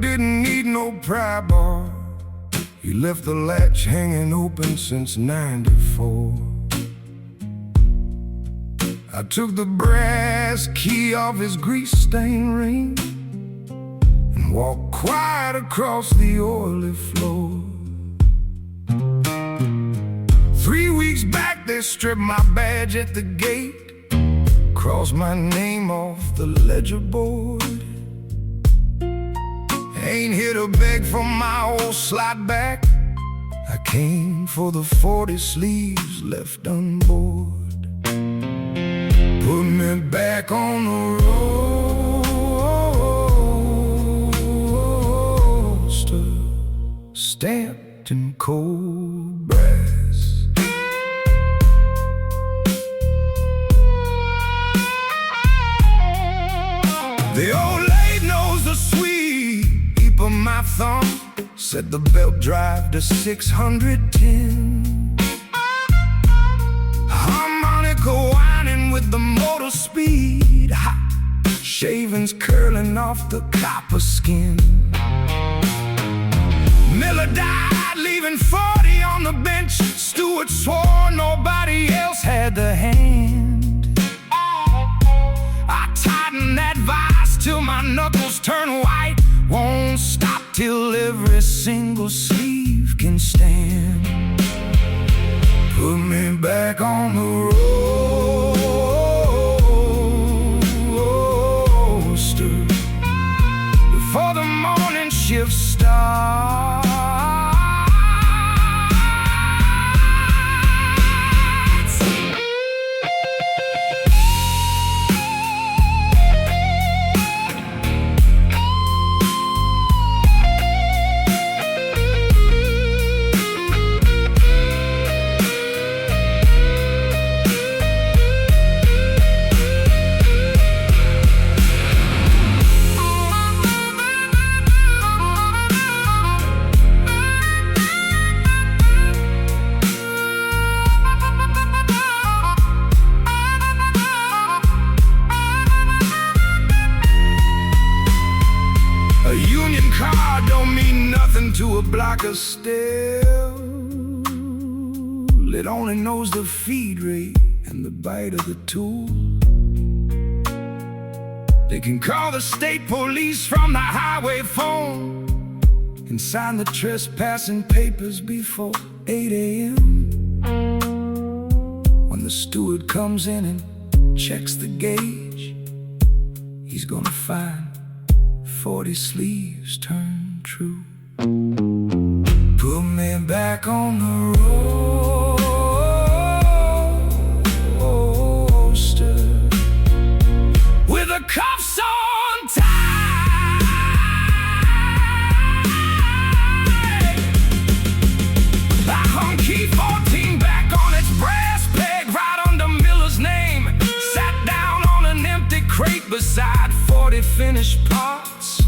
Didn't need no pry bar. He left the latch hanging open since '94. I took the brass key off his grease-stained ring walk quiet across the oily floor. 3 weeks back they stripped my badge at the gate, crossed my name off the ledger board. Ain't here to beg for my old slot back, I came for the 40 sleeves left unbored. Put me back on the roster, stamped in cold brass. The old lady knows the sweet heap of my thumb, said the belt drive to 610. Harmonica whining with the motor speed, hot shavings curling off the copper skin. Miller died leaving 40 on the bench. Stewart swore nobody else had the hand. I tighten that vise till my knuckles turn white, won't stop till every single sleeve can stand. Put me back on the roster before the morning shift starts. To a block of steel, it only knows the feed rate and the bite of the tool. They can call the state police from the highway phone and sign the trespassing papers before 8 a.m. When the steward comes in and checks the gauge, he's gonna find 40 sleeves turned true. Put me back on the roster with the cuffs on tight. I hung key 14 back on its brass peg right under Miller's name. Sat down on an empty crate beside 40 finished parts.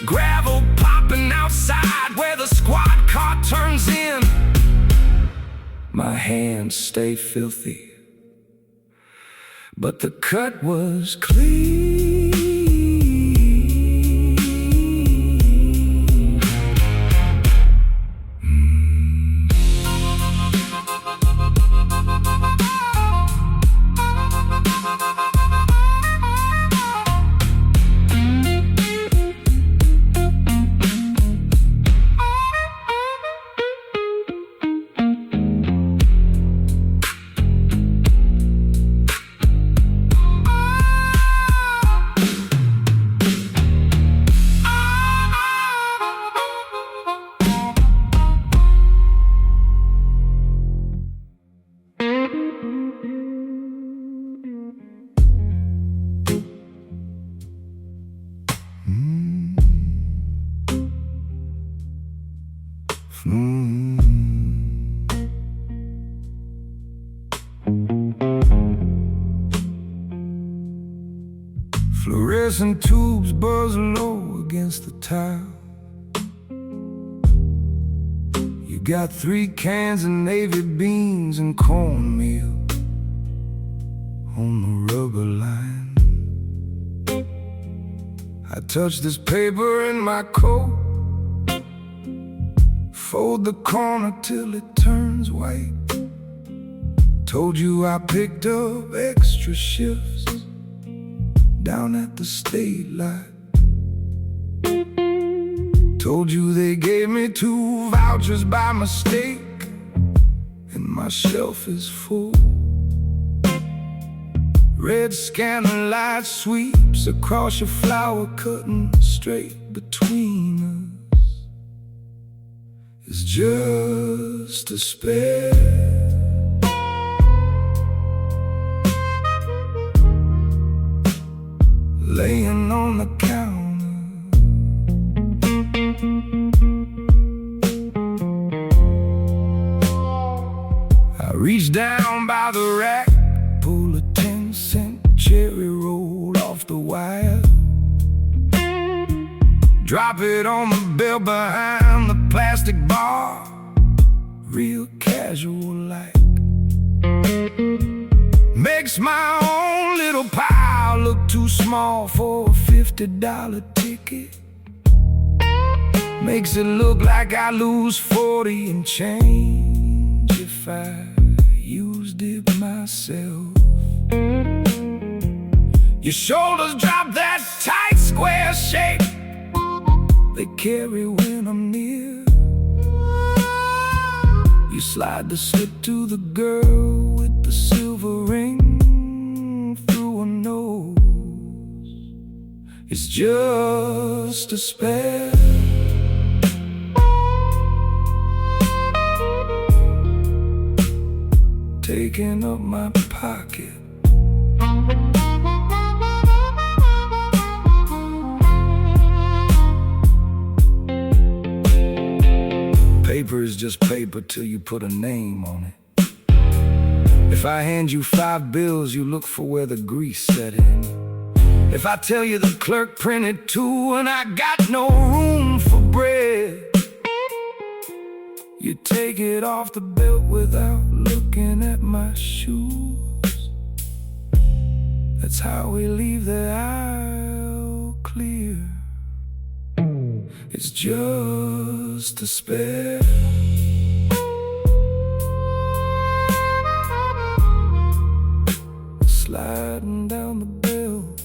Gravel popping outside where the squad car turns in. My hands stay filthy, but the cut was clean. Fluorescent tubes buzz low against the tile. You got 3 cans of navy beans and cornmeal on the rubber line. I touch this paper in my coat, fold the corner till it turns white. Told you I picked up extra shifts down at the state lot. Told you they gave me 2 vouchers by mistake, and my shelf is full. Red scanner light sweeps across your flower, cutting straight between us. It's just a spare. Laying on the counter, I reach down by the rack, pull a 10-cent cherry roll off the wire, drop it on the belt behind the plastic bar, real casual like. Makes my own little pile look too small for a $50 ticket. Makes it look like I lose 40 and change if I used it myself. Your shoulders drop that tight square shape they carry when I'm near. You slide the slip to the girl with the silver ring through her nose. It's just a spare. Taking up my pocket. Paper is just paper till you put a name on it. If I hand you 5 bills, you look for where the grease set in. If I tell you the clerk printed 2 and I got no room for bread, you take it off the belt without looking at my shoes. That's how we leave the aisle clear. It's just a spare. Sliding down the belt.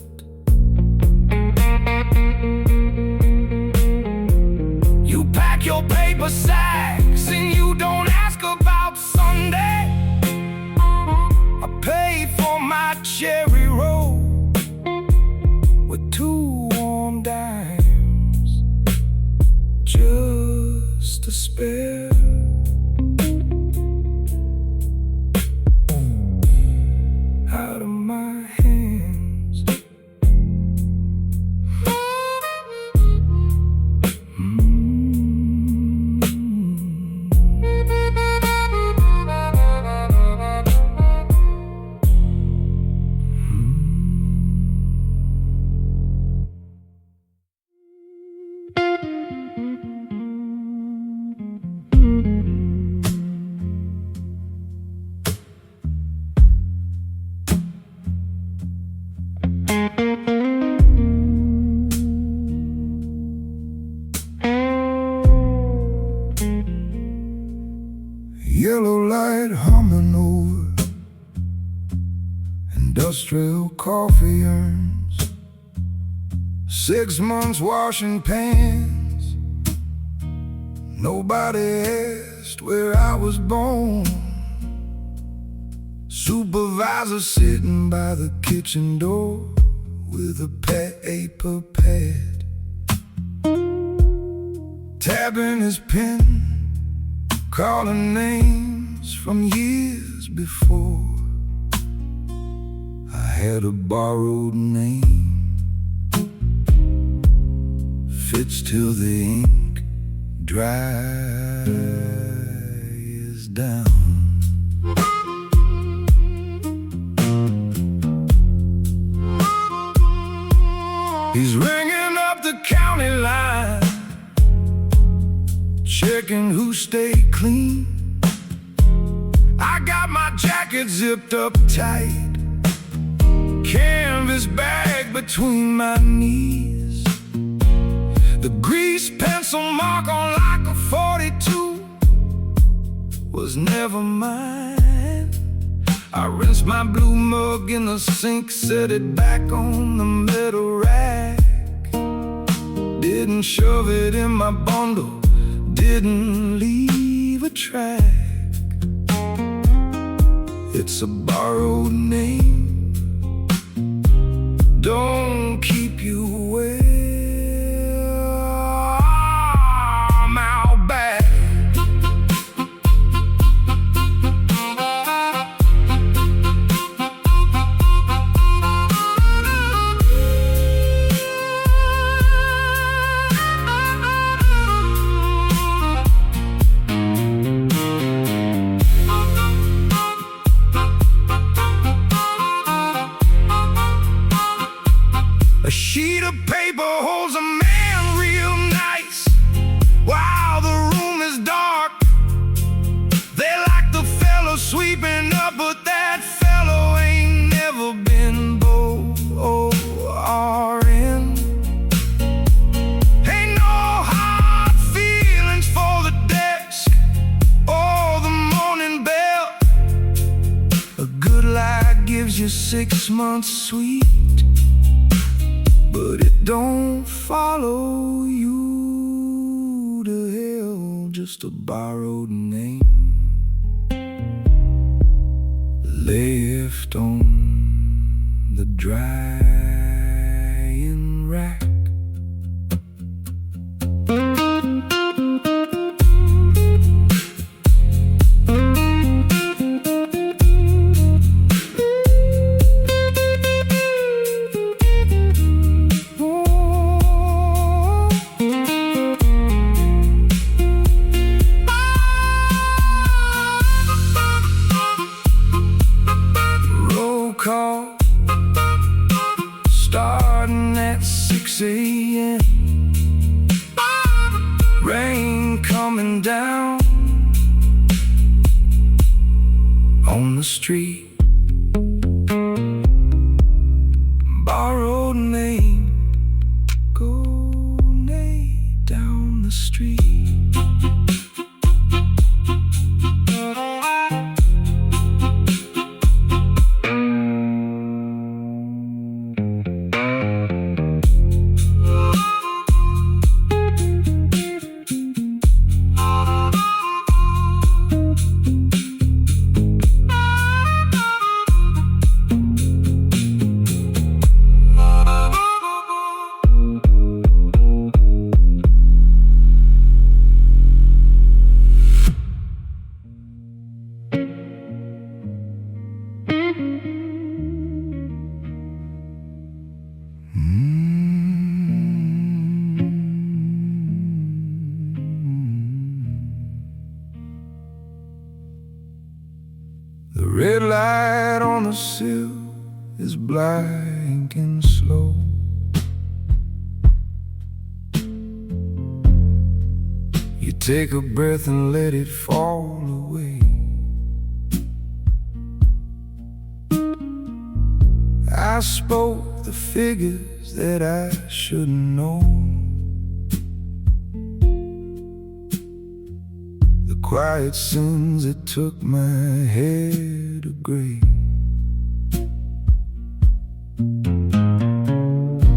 You pack your paper sacks and you don't ask about Sunday. I pay for my cherry roll with 2 warm dimes, just to spare. Out of my hands. Yellow light humming over industrial coffee urns. 6 months washing pans. Nobody asked where I was born. Supervisor sitting by the kitchen door with a paper pad, tabbing his pen, calling names from years before. I had a borrowed name, fits till the ink dries down. He's ringing up the county line, checking who stayed clean. I got my jacket zipped up tight, canvas bag between my knees. The grease pencil mark on like a 42 was never mine. I rinsed my blue mug in the sink, set it back on the metal rack. Didn't shove it in my bundle, didn't leave a track. It's a borrowed name, don't keep you away. I'm out back. A sheet of paper holds a man real nice while the room is dark. They like the fellow sweeping up, but that fellow ain't never been O-O-R-N. Ain't no hard feelings for the desk or the morning bell. A good lie gives you 6 months sweet, but it don't follow you to hell, just a borrowed name left on the drying rack. Call starting at 6 a.m. Rain coming down on the street. Borrowed name, go name down the street. The red light on the sill is blinking slow. You take a breath and let it fall away. I spoke the figures that I should've known. The quiet sins that took my head to grave.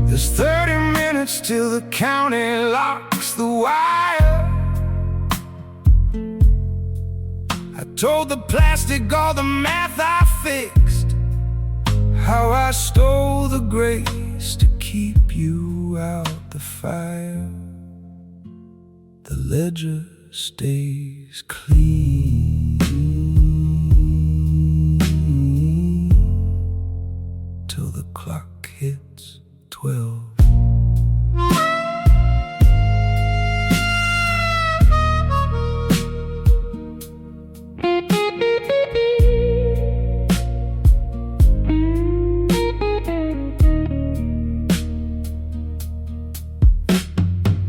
There's 30 minutes till the county locks the wire. I told the plastic all the math I fixed, how I stole the grace to keep you out the fire. The ledger stays clean till the clock hits 12.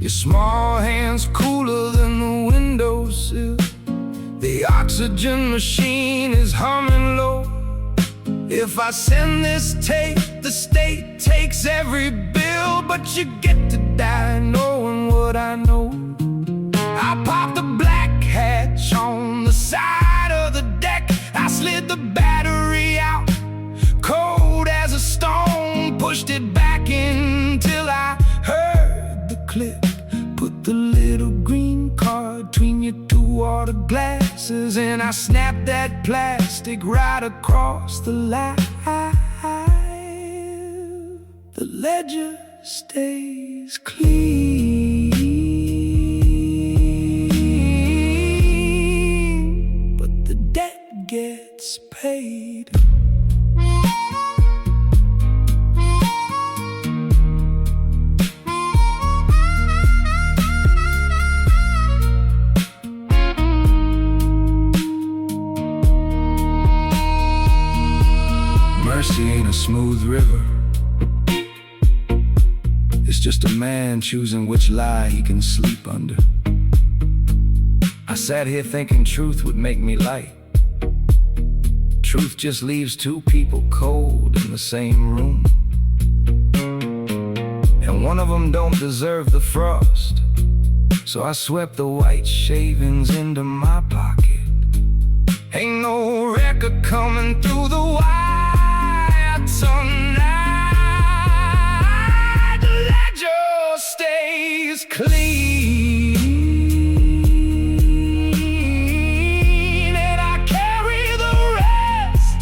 Your small hands cooler than the windowsill. The oxygen machine is humming low. If I send this tape, the state takes every bill, but you get to die knowing what I know. I popped the black hatch on the side of the deck. I slid the battery out, cold as a stone, pushed it back in till I heard the click water glasses, and I snapped that plastic right across the line. The ledger stays clean, but the debt gets paid. Mercy ain't a smooth river. It's just a man choosing which lie he can sleep under. I sat here thinking truth would make me light. Truth just leaves two people cold in the same room, and one of them don't deserve the frost. So I swept the white shavings into my pocket. Ain't no record coming through the wire tonight. The ledger stays clean, and I carry the rest.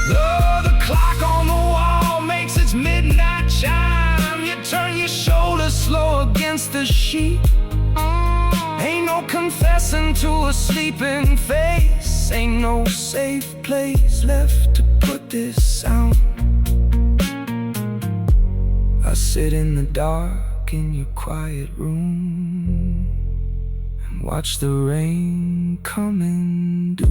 Though the clock on the wall makes its midnight chime, you turn your shoulders slow against the sheet. Ain't no confessing to a sleeping face. Ain't no safe place left to put this sound. I sit in the dark in your quiet room and watch the rain come and do.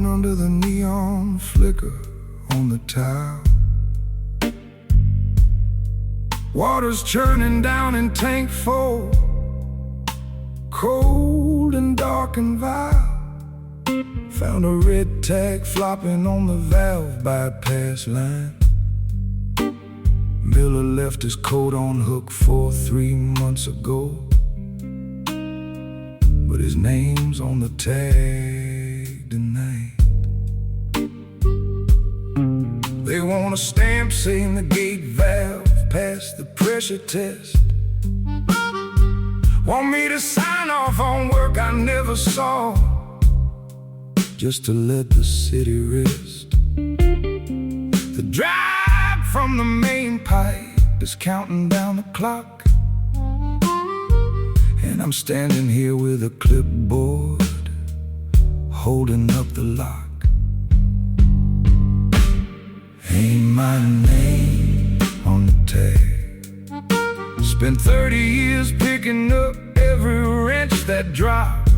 Under the neon flicker on the tile, water's churning down in tank full, cold and dark and vile. Found a red tag flopping on the valve bypass line. Miller left his coat on hook 3 months ago, but his name's on the tag tonight. They want a stamp saying the gate valve passed the pressure test. Want me to sign off on work I never saw, just to let the city rest. The drag from the main pipe is counting down the clock, and I'm standing here with a clipboard holding up the lock. Ain't my name on the tag. Spent 30 years picking up every wrench fish that dropped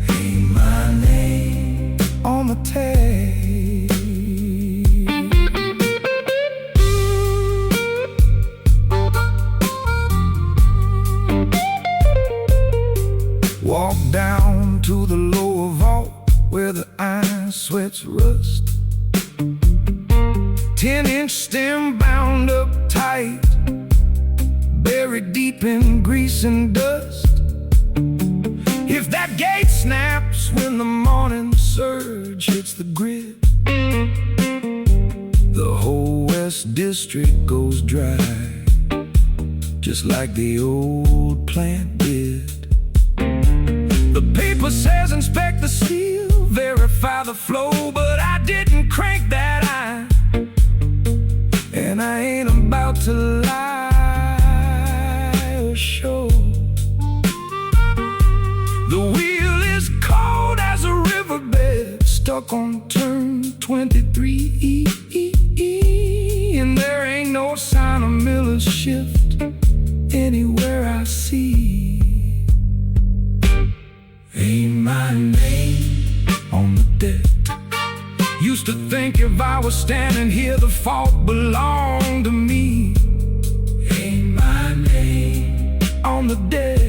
ain't my name on the tape. Walk down to the lower vault where the iron sweats rust. 10-inch stem bound up tight, buried deep in grease and dust. If that gate snaps when the morning surge hits the grid, the whole West District goes dry, just like the old plant did. The paper says inspect the seal, verify the flow, but I didn't crank that iron, and I ain't about to lie or show. The wheel is cold as a riverbed, stuck on turn 23, and there ain't no sign of Miller's shift anywhere I see. Ain't my name on the deck. Used to think if I was standing here, the fault belonged to me. Ain't my name on the deck.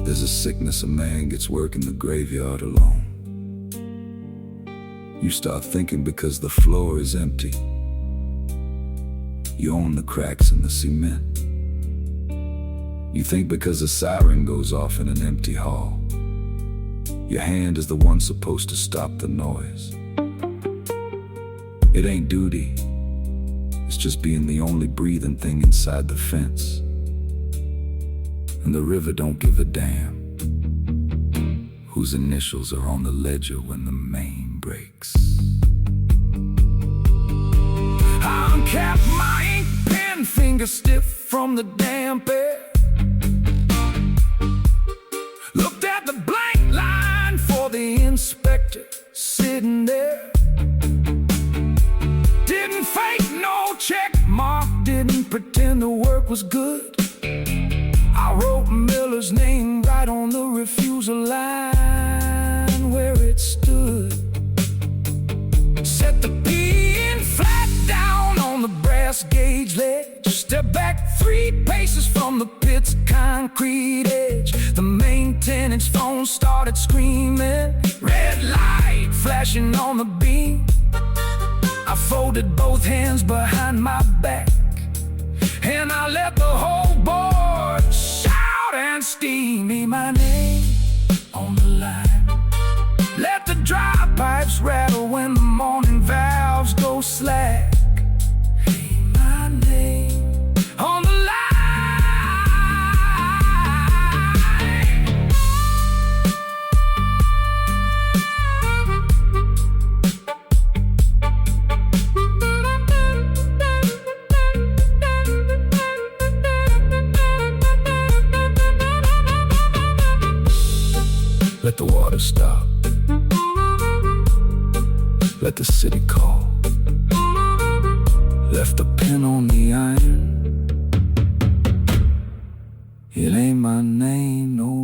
There's a sickness a man gets work in the graveyard alone. You start thinking because the floor is empty, you own the cracks in the cement. You think because a siren goes off in an empty hall, your hand is the one supposed to stop the noise. It ain't duty, it's just being the only breathing thing inside the fence. And the river don't give a damn whose initials are on the ledger when the main breaks. I uncap my ink pen, finger stiff from the damp air. Looked at the blank line for the inspector sitting there. Didn't fake no check mark, didn't pretend the work was good. I wrote Miller's name right on the refusal line where it stood. Set the P in flat down on the brass gauge ledge. Step back 3 paces from the pit's concrete edge. The main tenant's phone started screaming, red light flashing on the beam. I folded both hands behind my back, and I let the whole board shout and steam. Be my name on the line. Let the dry pipes rattle when the morning valves go slack. Hey, my name on the line. Let the water stop. Let the city call. Left a pin on the iron. It ain't my name, no